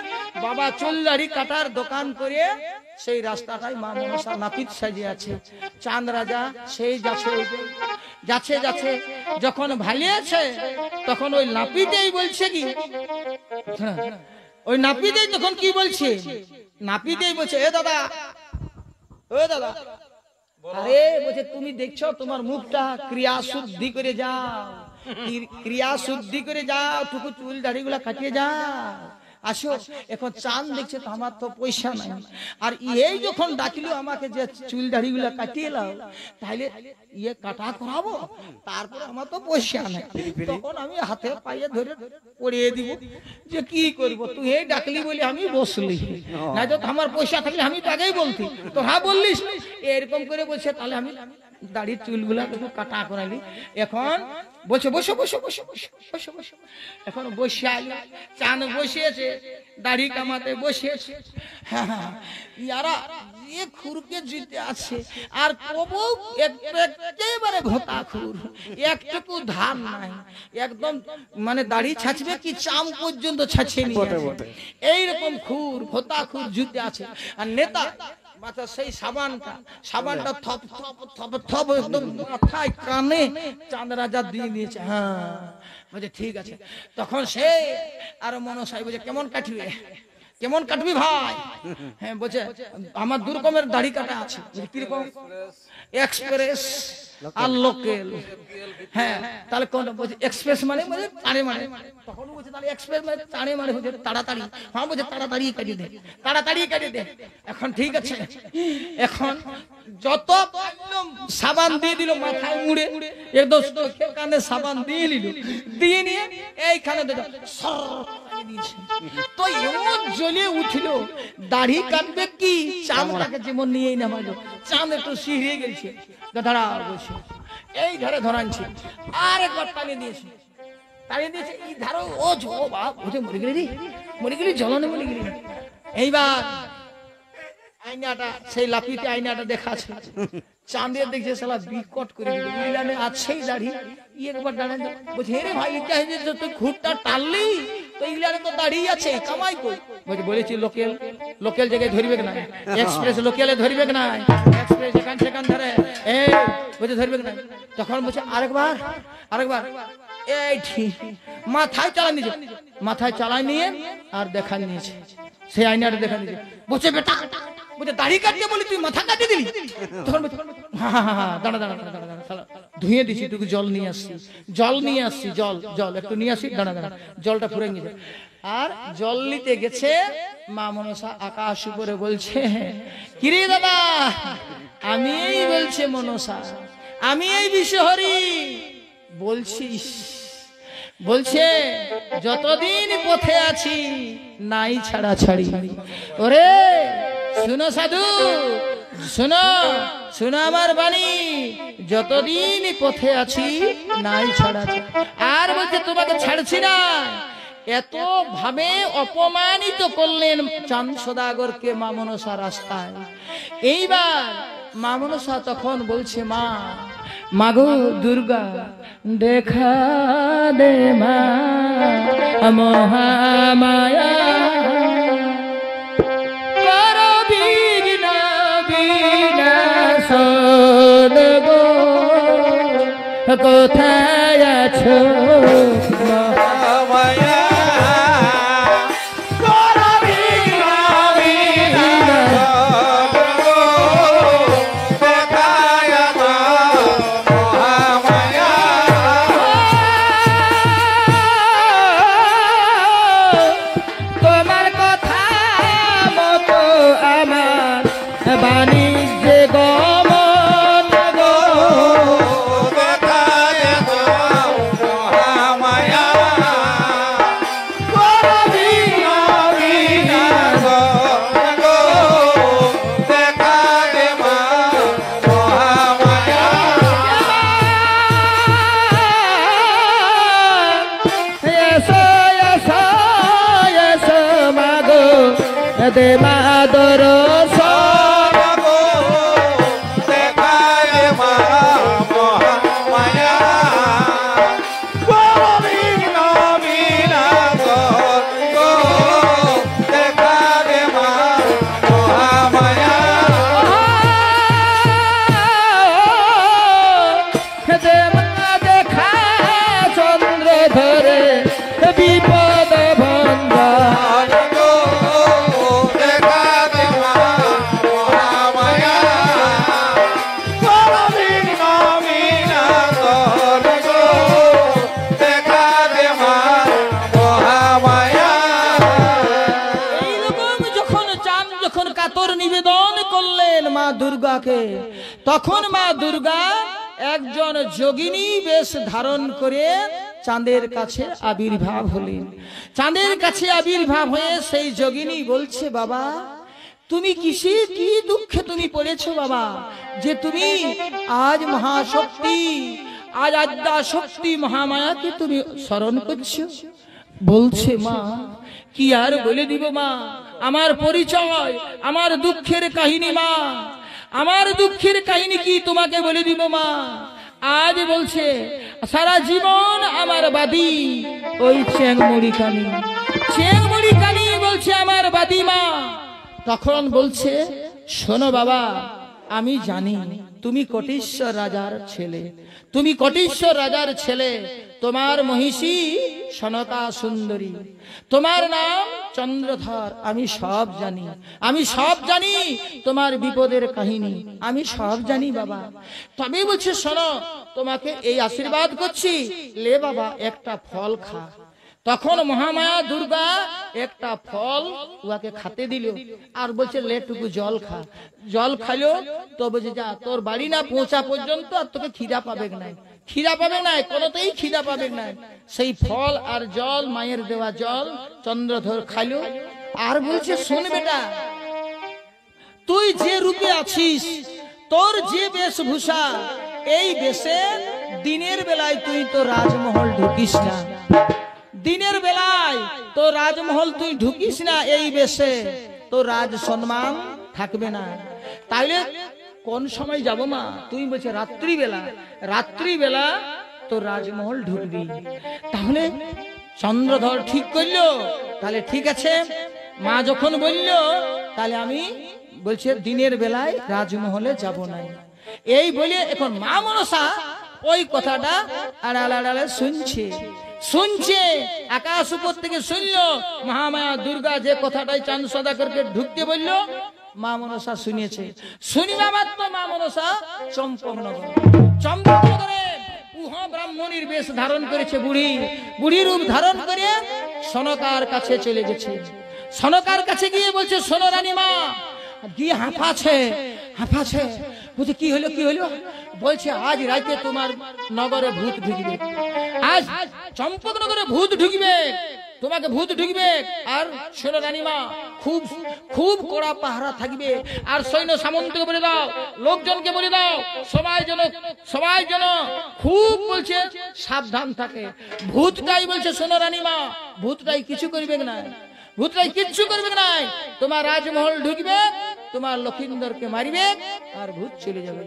বাবা চুল দাড়ি কাটার দোকান করে সেই রাস্তাটাই মা মনসা নাপিত সাজিয়ে আছে। চাঁদ রাজা সেই যাচ্ছে, যাচ্ছে যাচ্ছে যখন ভালিয়েছে তখন ওই নাপিতেই বলছে কি, ওই নাপিতেই তখন কি বলছে, নাপিতেই বলছে এ দাদা, ও দাদা, আরে বলছে তুমি দেখছো তোমার মুখটা ক্রিয়া শুদ্ধি করে যাও, ক্রিয়া শুদ্ধি করে যাও, টুকু চুল দাড়ি গুলা কাটিয়ে যাও, আসো। এখন চাঁদ দেখছে তো আমার তো পয়সা নাই, আর এই যখন ডাকিলো আমাকে যে চুল দাড়ি গুলা কাটিয়ে লাও, তাহলে ইয়ে কাটা করাবো, তারপর আমার তো পয়সা নাই, তখন আমি হাতে পায়ে ধরে পড়িয়ে দিব, যে কি করবো, তুই এই ডাকলি বলে আমি বসলি, না তো আমার পয়সা থাকলে আমি তো আগেই বলতি, তো হ্যাঁ বললিস, এরকম করে বলছে। তাহলে আমি দাড়ির চুলগুলা একটু কাটা করালি, এখন বসে বসে বসে বসে বসে বসে বসে, এখন বসে আইলো, চাঁদ বসিয়েছে, দাড়ি কামাতে বসিয়েছে, হ্যাঁ হ্যাঁ, ইয়ারা যে খুরকে জিতে আছে, আর কবু একেবারে ভোতা খুর, একটুকু ধার নাই, একদম মানে দাড়ি ছাঁচবে কি চাম পর্যন্ত ছাঁচিয়ে নিয়ে আছে, এইরকম খুর ভোতা খুর জুতে আছে। আর নেতা মাথা সেই সাবানটা, সাবানটা থপ থপ থপ থপ একদম মাথায় কানে চাঁদ রাজা দিয়ে দিয়েছে। হ্যাঁ বলছে ঠিক আছে। তখন সে আর মনসাই বলছে কেমন কাটবে, কেমন কাটবি ভাই? হ্যাঁ বলছে আমার দু রকমের দাড়ি কাটা আছে। কিরকম? এক্সপ্রেস আর লোকেল। হ্যাঁ তাহলে কোনটা? বলছে এক্সপ্রেস মানে টানে মানে, তখন বলছে তাহলে এক্সপ্রেস মানে টানে মানে হচ্ছে তাড়াতাড়ি। হ্যাঁ বলছে তাড়াতাড়ি কাটিয়ে দে, তাড়াতাড়ি কাটিয়ে দে। এখন ঠিক আছে, এখন যত সাবান দিয়ে দিল মাথায় মুড়ে, একদম কানে সাবান দিয়ে নিল, দিয়ে নিয়ে এইখানে তো এমন জ্বলে উঠল, দাড়ি কাটবে কি চাঁদটাকে যেমন নিয়ে নামালো, চাঁদ একটু শিহরে গেছে, ধরা বসে এই ধারে ধরানছে, আর একবার টানিয়ে দিয়েছে, টানিয়ে দিয়েছে এই ধারো, ও ঝো বাপ ওঠে, মরে গেলি রে, মরে গেলি, জ্বলনে মরে গেলি। এইবার আয়নাটা, সেই লাপিতে আয়নাটা দেখাচ্ছে, চাঁদের দেখছে সালা বিকট করে দিল, ইলানে আছেই দাড়ি, ই একবার দাঁড়ান বলছে হে রে ভাই, এটা হয়েছে তুই খুঁটটা টানলি তো ইলানে তো দাড়ি আছে, কামাই কই? বলছে বলেছি লোকেল, লোকেল জায়গায় ধরবে না, এক্সপ্রেস লোকেলে ধরবে না, এক্সপ্রেস যেখান সেখান ধরে এই বলছে ধরবে না। তখন বলছে আরেকবার, আরেকবার, এই ঠিক মাথায় চালা নিয়েছে, মাথায় চালায় নিয়ে আর দেখা নিয়েছে, সেই আয়নাটা দেখা নিয়েছে। বলছে বেটা, বলছে দাড়ি কাটতে বলি তুই মাথা কাটিয়ে দিলি? তখন দাঁড়া দাঁড়া দাঁড়া দাঁড়া, ধুয়ে দিছি, তুই জল নিয়ে আসছি, জল নিয়ে আসছি, জল জল একটু নিয়ে আসি, দাঁড়া দাঁড়া, জলটা ফুরে গেছে। আর জল নিতে গেছে, মা মনসা আকাশ উপরে বলছে কিরে দাদা, আমি এই বলছে মনসা, আমি এই বিশ্বহরি বলছিস, বলছে যতদিন পথে আছি নাই ছাড়া ছাড়ি। ওরে শুনো সাধু, শুনো শুনো আমার বাণী, যতদিন পথে আছি নাই ছাড়া ছাড়ি। আর বলছে তোমাকে ছাড়ছি না। এত ভাবে অপমানিত করলেন চাঁদ সদাগরকে মা মনসা রাস্তায়। এইবার মা মনসা তখন বলছে মা, মাগো দুর্গা দেখা দে মা মহামায়া, কর বিঘ্ন বিনাশন গো, কোথায় আছো মহামায়া, কর বিঘ্ন বিনাশন গো, কোথায় আছো মহামায়া। তোমার কথা মতো আমার বাণিজ্য গমন গো, কোথায় আছো মহামায়া, কর বিঘ্ন বিনাশন গো, দেখা দে মা মহামায়া। এসো এসো এসো দে মা দর্শন দেখায় মা মহামায়া বিনা গো দেখায় মা মহামায়া দে মা দেখা চন্দ্র ধরে বিপদ বন্ধা নিবেদন করলেন মা দুর্গাকে, তখন মা দুর্গা একজন যোগিনী বেশ ধারণ করে চাঁদের কাছে আবির্ভাব হলেন। চাঁদের কাছে আবির্ভাব হয়ে সেই যোগিনী বলছে, বাবা তুমি কিসে কি দুঃখে তুমি পড়েছো বাবা, যে তুমি আজ মহাশক্তি আজ আদ্যা শক্তি মহামায়াকে তুমি স্মরণ করছো। বলছে, মা কি আর বলে দিব মা, আমার পরিচয় আমার দুঃখের কাহিনী মা, আমার দুঃখের কাহিনী কি তোমাকে বলে দিব মা। আজ বলছে সারা জীবন আমার বাদী ওই চেংমুড়ি কানি, চেংমুড়ি কানি বলছে আমার বাদী মা। তখন বলছে, শোনো বাবা আমি জানি তুমি কোটেশ্বর রাজার ছেলে, তুমি কোটেশ্বর রাজার ছেলে, তোমার মহিষী সনকা সুন্দরী, তোমার নাম চন্দ্রধর, আমি সব জানি, আমি সব জানি তোমার বিপদের কাহিনী, আমি সব জানি বাবা। তবে বলছে শোনো তোমাকে এই আশীর্বাদ করছি, লে বাবা একটা ফল খা। তখন মহামায়া দুর্গা একটা ফল উহাকে খাতে দিল আর বলছে লেটুকু জল খা। জল খাইলো তো বলছে যা তোর বাড়ি না পৌঁছা পর্যন্ত আর তোকে খিদা পাবে না, খিদা পাবে না, কোনোতেই খিদা পাবে না। সেই ফল আর জল মায়ের দেওয়া জল চন্দ্রধর খাইলো আর বলছে শোন বেটা, তুই যে রূপে আছিস তোর যে বেশভূষা, এই বেশে দিনের বেলায় তুই তো রাজমহল ঢুকিস না, দিনের বেলায় তো রাজমহল তুই ঢুকিস না, এই বেশে তো রাজ সম্মান থাকবে না। তাইলে কোন সময় যাব মা? তুই বলছে রাত্রিবেলা, রাত্রিবেলা তো রাজমহল ঢুকবি। তাহলে চন্দ্রধর ঠিক করলো, তাহলে ঠিক আছে মা যখন বললো তাহলে আমি বলছে দিনের বেলায় রাজমহলে যাব না। এই বলে এখন মা মনসা ওই কথাটা আড়ালে আড়ালে শুনছে, শুনছে আকাশ উপর থেকে শুনলো মহামায়া দুর্গা যে কথাটাই চাঁদ সদাগরকে ঢুকতে বললো, মা মনসা শুনেছে। শুনিবা মাত্র মা মনসা চম্পকনগর, চম্পকনগরে উহা ব্রাহ্মণীর বেশ ধারণ করেছে, বুড়ি বুড়ি রূপ ধারণ করে সনকার কাছে চলে গেছে। সনকার কাছে গিয়ে বলছে শোনো রানীমা, গিয়ে হাঁপাছে হাঁপাছে, বলছে কি হলো কি হলো? বলছে আজ রাতে তোমার নগরে ভূত ঢুকবে, আজ চম্পকনগরে ভূত ঢুকবে, তোমাকে ভূত ঢুকবে। আর শোনো রানীমা খুব খুব কড়া পাহারা থাকবে, আর সৈন্য সামন্তকে বলে দাও, লোকজনকে বলে দাও সবাই যেন খুব বলছে সাবধান থাকে। ভূতটাই বলছে শোনো রানীমা, ভূতটাই কিছু করবে না, ভূতটাই কিচ্ছু করবে না, তোমার রাজমহল ঢুকবে, তোমার লক্ষিন্দরকে মারিবে আর ভূত চলে যাবে।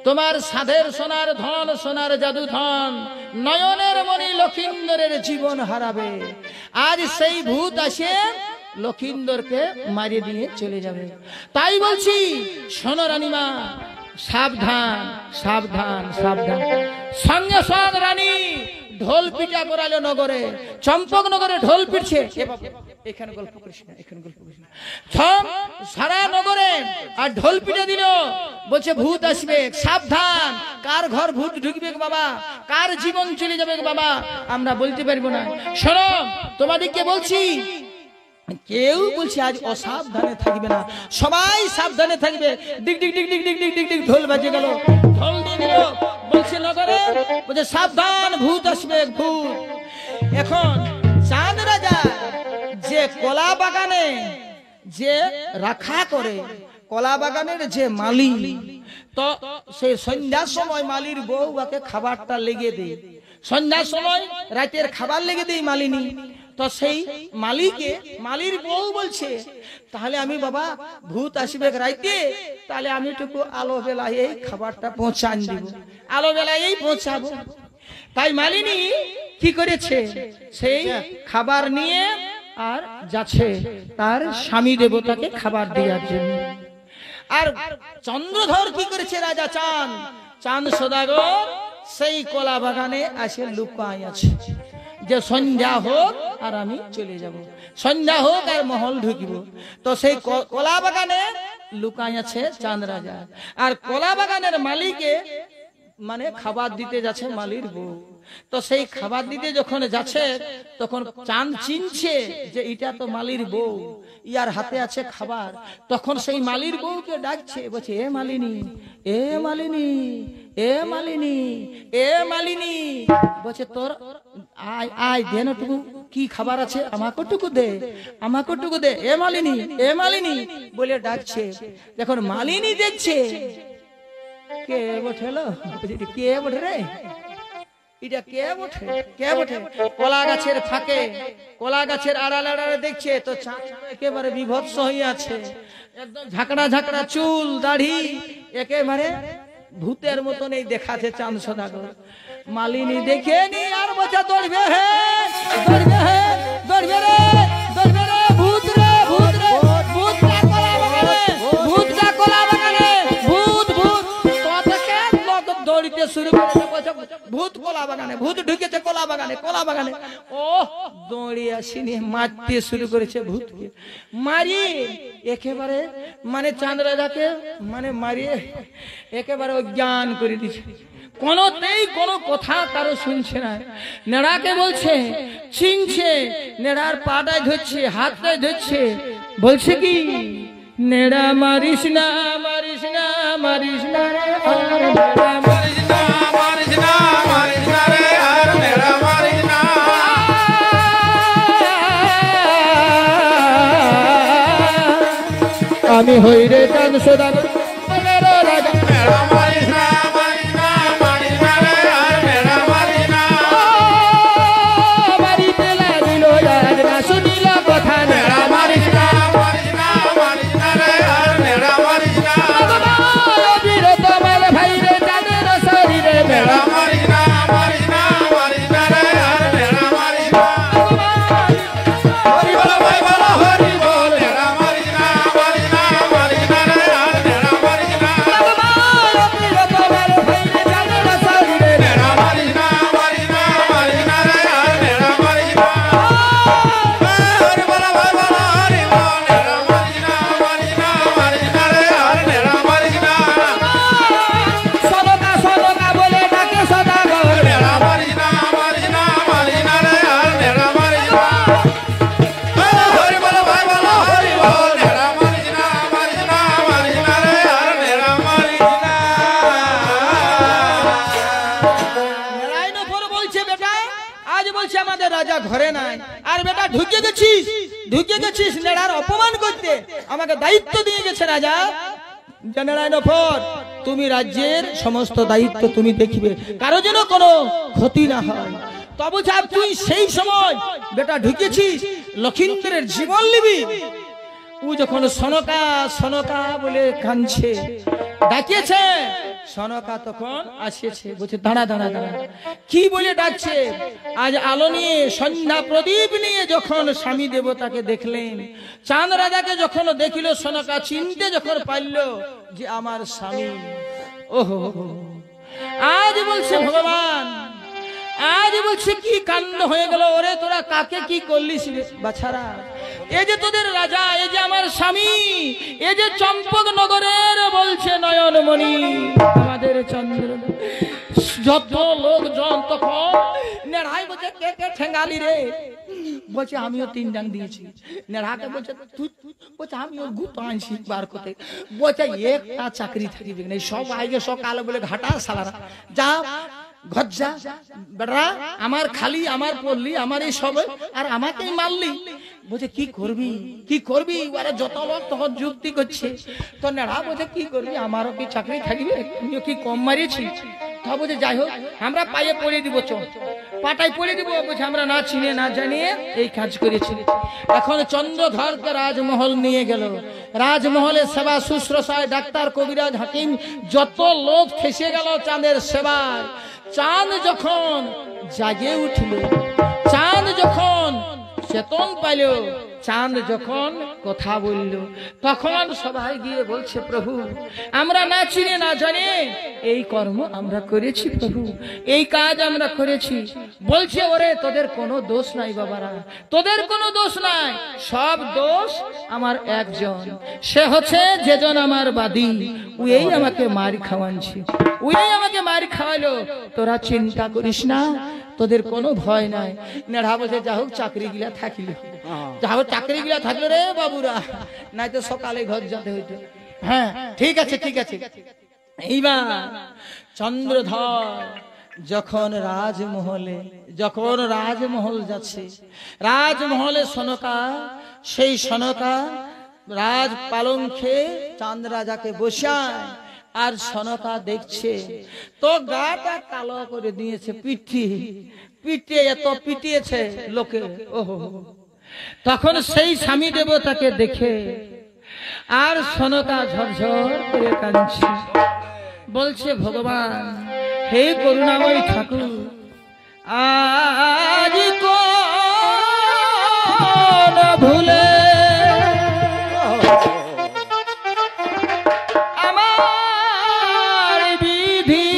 তোমার সাধের সোনার ধন, সোনার জাদু ধন, নয়নের মণি লক্ষিন্দরের জীবন হারাবে। আজ সেই ভূত আসে লক্ষিন্দরকে মারিয়ে দিয়ে চলে যাবে। তাই বলছি শোনো রানীমা, সাবধান সাবধান সাবধান। সঙ্গে সঙ্গে রানী ঢোল পিটা করালো নগরে, চম্পক নগরে ঢোল পিটছে। এখানে গল্প করিস না, এখানে গল্প করিস না, সারা নগরে আর ঢোল পিটে দিল, বলছে ভূত আসবে, সাবধান। কার ঘর ভূত ঢুকবে বাবা, কার জীবন চলে যাবে বাবা আমরা বলতে পারবো না। শোনো তোমাদেরকে বলছি, কেউ বলছে আজ অসাবধানে থাকবে না, সবাই সাবধানে থাকবে। ডিগ ডিগ ডিগ ডিগ ডিগ ডিগ ডিগ ডিগ ঢোল বাজে গেল, ঢোল দিয়ে দিল, বলছে নগরে বলছে সাবধান ভূত আসবে ভূত। এখন চাঁদ রাজা যে কলা বাগানে যে রাখা করে, কলা বাগানের যে মালি, তো সেই সন্ধ্যার সময় মালির বউ ওকে খাবারটা লেগে দেয়, সন্ধ্যার সময় রাতের খাবার লেগে দেয় মালিনী। তো সেই মালির বউ বলছে তাহলে আমি বাবা ভূত আসবে রাইতে, তাহলে আমি একটু আলো বেলায় এই খাবারটা পৌঁছান দিব, আলো বেলায় এই পৌঁছাবো। তাই মালিনী কি করেছে, সেই খাবার নিয়ে আর যাচ্ছে তার স্বামী দেবতাকে খাবার দেওয়ার জন্য। আর চন্দ্রধর কি করেছে, রাজা চাঁদ সদাগর সেই কলা বাগানে আসে লুকায় আছে, যে সন্ধ্যা হোক আর আমি চলে যাব, সন্ধ্যা হোক আর মহল ঢুকিব। তো সেই কলা বাগানে লুকায় আছে চাঁদ রাজা। আর কলা বাগানের মালিকে মানে খাবার দিতে যাচ্ছে মালির বউ। তো সেই খাবার দিতে যখন যাচ্ছে তখন চাঁদ চিনছে যে এটা তো মালির বউ, ইয়ার হাতে আছে খাবার। তখন সেই মালির বউকে ডাকছে, বলছে এ মালিনী, এ মালিনী, এ মালিনী, এ মালিনী, বলছে তোর আয় আয় দে না টুকু, কি খাবার আছে আমাকে টুকু দে, আমাকে টুকু দে, এ মালিনী, এ মালিনী বলে ডাকছে। দেখুন মালিনী দেখছে কে বঠেলো, কে বঠে রে, এটা কে বঠে, কে বঠে। কলা গাছের ফাঁকে, কলা গাছের আড়াল আড়ালে দেখছে তো একেবারে বিভৎস হয়ে আছে, একদম ঝাঁকড়া ঝাঁকড়া চুল দাড়ি, একেবারে ভূতের মতন এই দেখাচ্ছে চাঁদ সদাগর। মালিনী দেখে নি আর বলছে দৌড়বে হে, দৌড়বে হে, দৌড়বে রে, দৌড়বে রে, ভূত রে, ভূত রে, ভূতটা কলা বাগানে, ভূতটা কলা বাগানে, ভূত ভূত। দৌড়িতে শুরু করেছে, ভূত কলা বাগানে, ভূত ঢুকেছে কলা বাগানে, কলা বাগানে। ও দৌড়িয়ে আসিনি, মারতে শুরু করেছে ভূতকে, মারি একেবারে মানে চাঁদ রাজাকে মানে মারিয়ে একেবারে অজ্ঞান করে দিচ্ছে। কোনতেই কোনো কথা কারো শুনছে না। নেড়াকে বলছে চিনছে, নেড়ার পাটায় ধরছে, হাতটায় ধরছে, বলছে কি নেড়া মারিস না, মারিস না, মারিস না রে, মারিস না, মারিস না, মারিস না রে, আর নেড়া মারিস না। আমি হই রে চাঁদ সদাগর রাজা, নেড়া মারিস না, মারিস না, মারিস না রে, আর নেড়া মারিস না। বাড়িতে লাগিল আজ না শুনিল কথা, নেড়া মারিস না, মারিস না, মারিস না রে, আর নেড়া মারিস না। তোমার ভাই রে চাঁদের শরীরে, নেড়া মারিস না, মারিস না, মারিস না রে, আর নেড়া মারিস না। হরি বল ভাই বল, হরি বল, নেড়া মারিস না, মারিস না, মারিস না রে, আর নেড়া মারিস না। তোমার ভাই রে চাঁদের শরীরে, নেড়া মারিস না, মারিস না, মারিস না রে, আর নেড়া মারিস না। হরি বল ভাই বল, হরি বল, নেড়া মারিস না, মারিস না, মারিস না রে, আর নেড়া মারিস না। সদকা সদকা বলে ডাকে সদাগর, নেড়া মারিস না, মারিস না, মারিস না রে, আর নেড়া মারিস না। হরি বল ভাই বল, হরি বল, নেড়া মারিস না, মারিস না, মারিস না রে, আর নেড়া মারিস না। নেড়াই নফর বলছে বেটা, আজ বলছে আমাদের রাজা ঘরে নাই, আর বেটা ঢুকে গেছিস নেড়ার অপমান করতে, আমাকে দায়িত্ব দিয়ে গেছে রাজা। জেনারেল নফর, তুমি রাজ্যের সমস্ত দায়িত্ব তুমি দেখবে, কারো যেন কোনো ক্ষতি না হয়। তবু যা তুই সেই সময় বেটা ঢুকেছিস, লক্ষিন্দরের জীবন নিবি। ও যখন সনকা সনকা বলে কাঁদছে, ডাকিয়েছে, সনকা তখন আসিয়েছে, বলছে দাঁড়া দাঁড়া দাঁড়া, কি বলে ডাকছে। আজ আলো নিয়ে সন্ধ্যা প্রদীপ নিয়ে যখন স্বামী দেবতাকে দেখলেন, চাঁদ রাজাকে যখন দেখিল, সনকা চিনতে যখন পারল যে আমার স্বামী। ওহো, আজ বলছে ভগবান, আজ বলছে কি কাণ্ড হয়ে গেল, ওরে তোরা কাকে কি করলিস বাছারা। এই যে তোদের রাজা, এই যে আমার স্বামী, এই যে চম্পক নগরের বলছে নয়নমণি, আমাদের চন্দ্র, যত লোকজন তখন নেড়াই বলছে কে কে ঠেঙ্গালি রে, বলছে আমিও 3 ডাং দিয়েছি। নেড়াকে বলছে তুই, বলছে আমি ওর গুতো আনছি বার করতে, বলছে একটা চাকরি থাকবে না, সব আগে সকালে বলে ঘাটা সালারা যা ঘজ্জা বেড়া, আমার খালি আমার পড়লি, আমার এই সব, আর আমাকেই মারলি। বলছে কি করবি, কি করবি, ওরা যত লোক তখন যুক্তি করছে। তো নেড়া বলছে কি করবি, আমারও কি চাকরি থাকবে, আমিও কি কম মারিয়েছি। তা বলছে যাই হোক আমরা পায়ে পড়ে দিব, চল পাটায় পড়ে দিব, বলছে আমরা না চিনে না জানিয়ে এই কাজ করেছি। এখন চন্দ্রধরকে রাজমহল নিয়ে গেল। রাজমহলে সেবা শুশ্রূষায় ডাক্তার, কবিরাজ, হাকিম যত লোক ফেসে গেল চাঁদের সেবায়। চাঁদ যখন জাগে উঠল, চাঁদ যখন চেতন পাইল, চাঁদ যখন কথা বলল, তখন সবাই গিয়ে বলছে প্রভু আমরা না চিনে না জানে এই কর্ম আমরা করেছি, প্রভু এই কাজ আমরা করেছি। বলছে ওরে তোদের কোনো দোষ নাই বাবারা, তোদের কোনো দোষ নাই, সব দোষ আমার একজন, সে হচ্ছে যেজন আমার বাদী, উই আমাকে মার খাওয়ানছে, উই আমাকে মার খাওয়ালো। তোরা চিন্তা করিস না, তোদের কোনো ভয় নাই। নেড়া বলছে যা হোক চাকরি গিলা থাকিল, যা হোক চাকরি গিলা থাকলো রে বাবুরা, নাই তো সকালে ঘর যেতে হইতো। হ্যাঁ ঠিক আছে ঠিক আছে। এইবার চন্দ্রধর যখন রাজমহল যাচ্ছে, রাজমহলে সনকা, সেই সনকা রাজ পালঙ্কে চাঁদ রাজাকে বসায়, আর সনকা দেখছে তো গাটা কালো করে দিয়েছে, পিটিয়ে এত পিটিয়েছে লোকে। ওহো, তখন সেই স্বামী দেবতাকে দেখে আর সনকা ঝরঝর করে কাঁদছে, বলছে ভগবান হে করুণাময় ঠাকুর, আজ কোন ভুলে আমার বিধি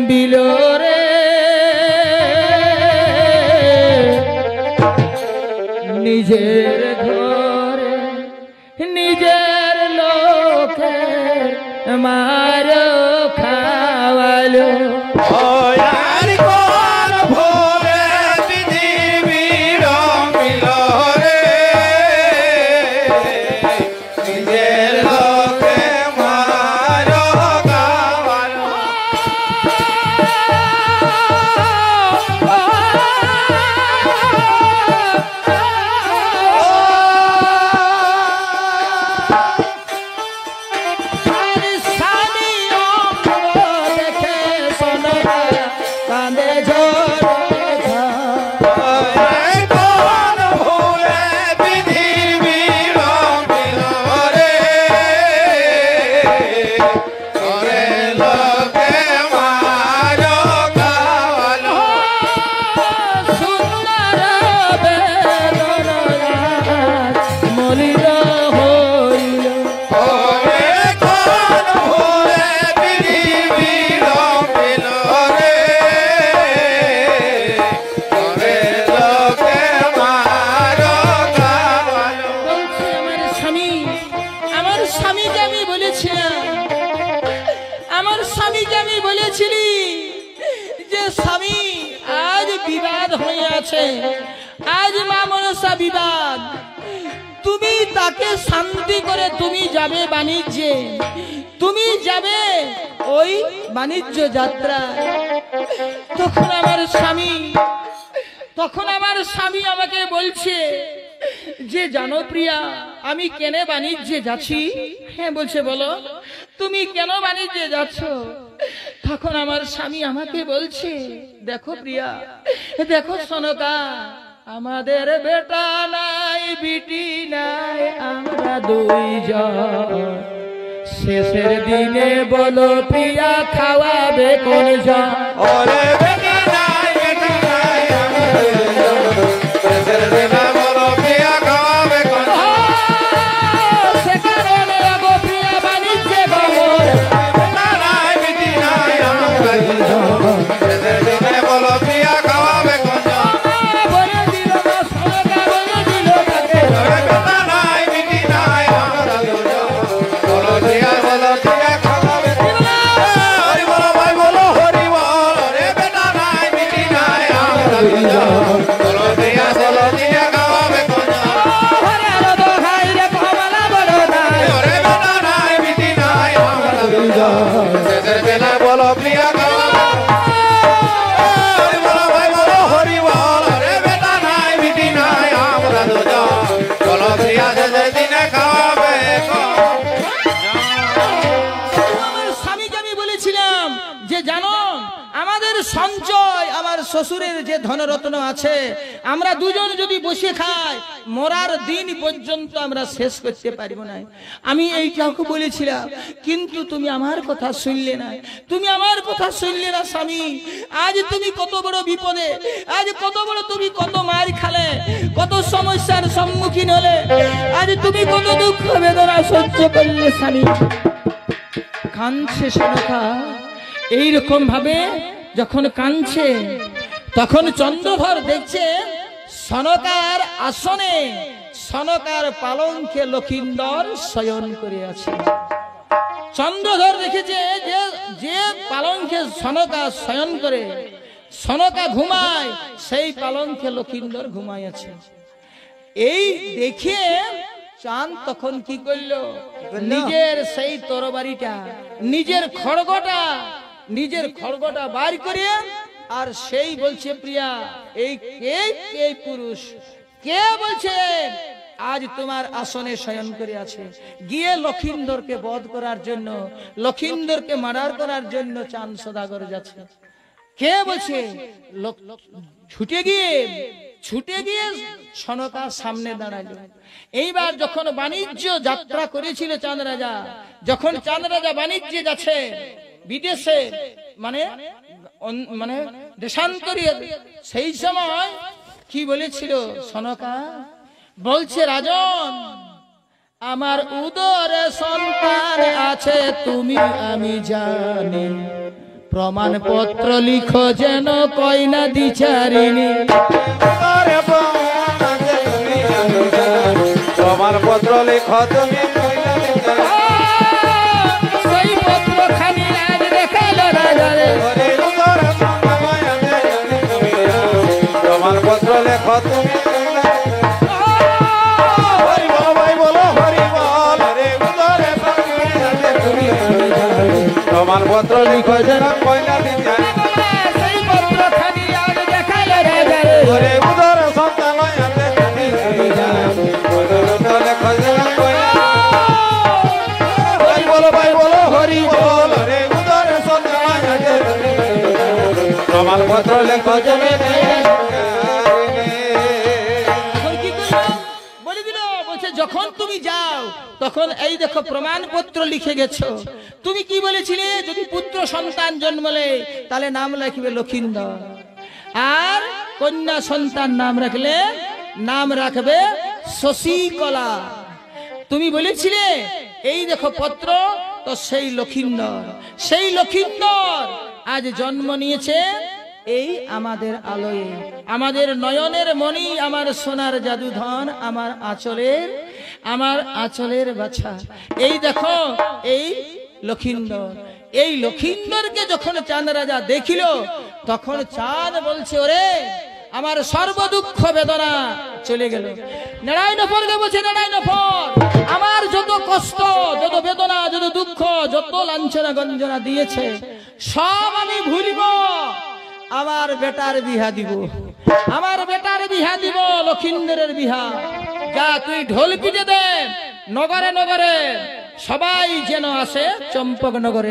বিলোরে নিজের ঘরে নিজের লোকে মার খাওয়ালো। আজ মা মনসা বিবাদ, তুমি তাকে শান্তি করে তুমি যাবে বাণিজ্যে, তুমি যাবে ওই বাণিজ্য যাত্রা। তখন আমার স্বামী আমাকে বলছে যে জানো প্রিয়া আমি কেন বাণিজ্যে যাচ্ছি? হ্যাঁ বলছে বলো তুমি কেন বাণিজ্যে যাচ্ছ? তখন আমার স্বামী আমাকে বলছে দেখো প্রিয়া, দেখো সনকা, আমাদের বেটা নাই বিটি নাই, আমরা দুইজন, শেষের দিনে বলো প্রিয়া খাওয়াবে কোন জন? ওরে বেটা নাই বেটা নাই আমরা দুইজন, শেষের দিনে বলো প্রিয়া খাওয়াবে কোন জন? সে কারণে গো প্রিয়া বাণিজ্যে গমন, বেটা নাই বিটি নাই আমরা দুইজন, শেষের দিনে বলো প্রিয়া খাওয়াবে কোন জন? বলে দিল না সনকা, বলে দিল তাকে, বেটা নাই বিটি নাই আমরা দুইজন, বলো প্রিয়া খাওয়াবে কোন জন? হরি বলো ভাই বলো হরি বল, রে বেটা শ্বশুরের যে ধনরত্ন আছে আমরা দুজন যদি বসে খাই মরার দিন পর্যন্ত আমরা শেষ করতে পারব না। আমি এইটাকে বলেছিলাম, কিন্তু তুমি আমার কথা শুনলে না, তুমি আমার কথা শুনলে না স্বামী। আজ তুমি কত বড় বিপদে, আজ কত বড় তুমি কত মার খালে, কত সমস্যার সম্মুখীন হলে, আজ তুমি কত দুঃখ বেদনা সহ্য করলে স্বামী। কাঁদছে সনকা, এইরকম ভাবে যখন কাঁদছে তখন চন্দ্রধর দেখছে সনকার আসনে, সনকার পালঙ্কে লক্ষিন্দর শয়ন করে আছে। চন্দ্রধর দেখেছে যে যে পালঙ্কে সনকা শয়ন করে, সনকা ঘুমায়, সেই পালঙ্কে লক্ষিন্দর ঘুমায় আছে। এই দেখে চাঁদ তখন কি করলো, নিজের সেই তরবারিটা, নিজের খড়গটা বার করে, আর সেই বলছে প্রিয়া এই কে পুরুষ, কে বলছে আজ তোমার আসনে শয়ন করে আছে। গিয়ে লক্ষিন্দরকে বধ করার জন্য, লক্ষিন্দরকে মার্ডার করার জন্য চাঁদ সদাগর যাচ্ছে। কে বলছে? ছুটে গিয়ে সনকার সামনে দাঁড়ালো। এইবার যখন বাণিজ্য যাত্রা করেছিল চাঁদ রাজা, যখন চাঁদ রাজা বাণিজ্যে যাচ্ছে বিদেশে, মানে দেশান্তরে, সেই সময় কি বলেছিল সনকা? বলছে রাজন, আমার উদরে সন্তান আছে তুমি আমি জানি, প্রমাণপত্র লিখো যেন কইনা দ্বিচারিণী। প্রমাণপত্র লিখো তুমি, সেই পত্র খানি আজ দেখালো রাজারে। প্রমাণপত্র লেখো তুমি, প্রমাণপত্র লিখো যেন কইনা দ্বিচারিণী। সেই পত্র খানি আজ দেখালো রাজারে। ওরে উদর সন্তান আছে তুমি জানি, প্রমাণপত্র লেখো যেন কইনা। ভাই বলো হরি বল, রে উদর সন্তান আছে তুমি, প্রমাণপত্র লেখো যেন যখন তুমি যাও তখন এই দেখো প্রমাণপত্র লিখে গেছো। তুমি কি বলেছিলে? যদি পুত্র সন্তান জন্মলে তাহলে নাম রাখবে লক্ষিন্দর, আর কন্যা সন্তান নাম রাখবে শশীকলা। তুমি বলেছিলে এই দেখো পত্র, তো সেই লক্ষিন্দর আজ জন্ম নিয়েছে এই আমাদের আলোয়, আমাদের নয়নের মণি, আমার সোনার জাদুধন, আমার আঁচলের বাছা। এই দেখো এই লক্ষিন্দর। এই লক্ষিন্দরকে যখন চাঁদ রাজা দেখিল তখন চাঁদ বলছে, ওরে আমার সর্বদুঃখ বেদনা চলে গেল। নারায়ণফরকে বলছে, নারায়ণফর আমার যত কষ্ট, যত বেদনা, যত দুঃখ, যত লাঞ্ছনা গঞ্জনা দিয়েছে সব আমি ভুলিব। আমার বেটার বিহা দিব, লক্ষিন্দরের বিহা। যা তুই ঢোল পিটে দে, নগরে নগরে সবাই যেন আসে চম্পক নগরে।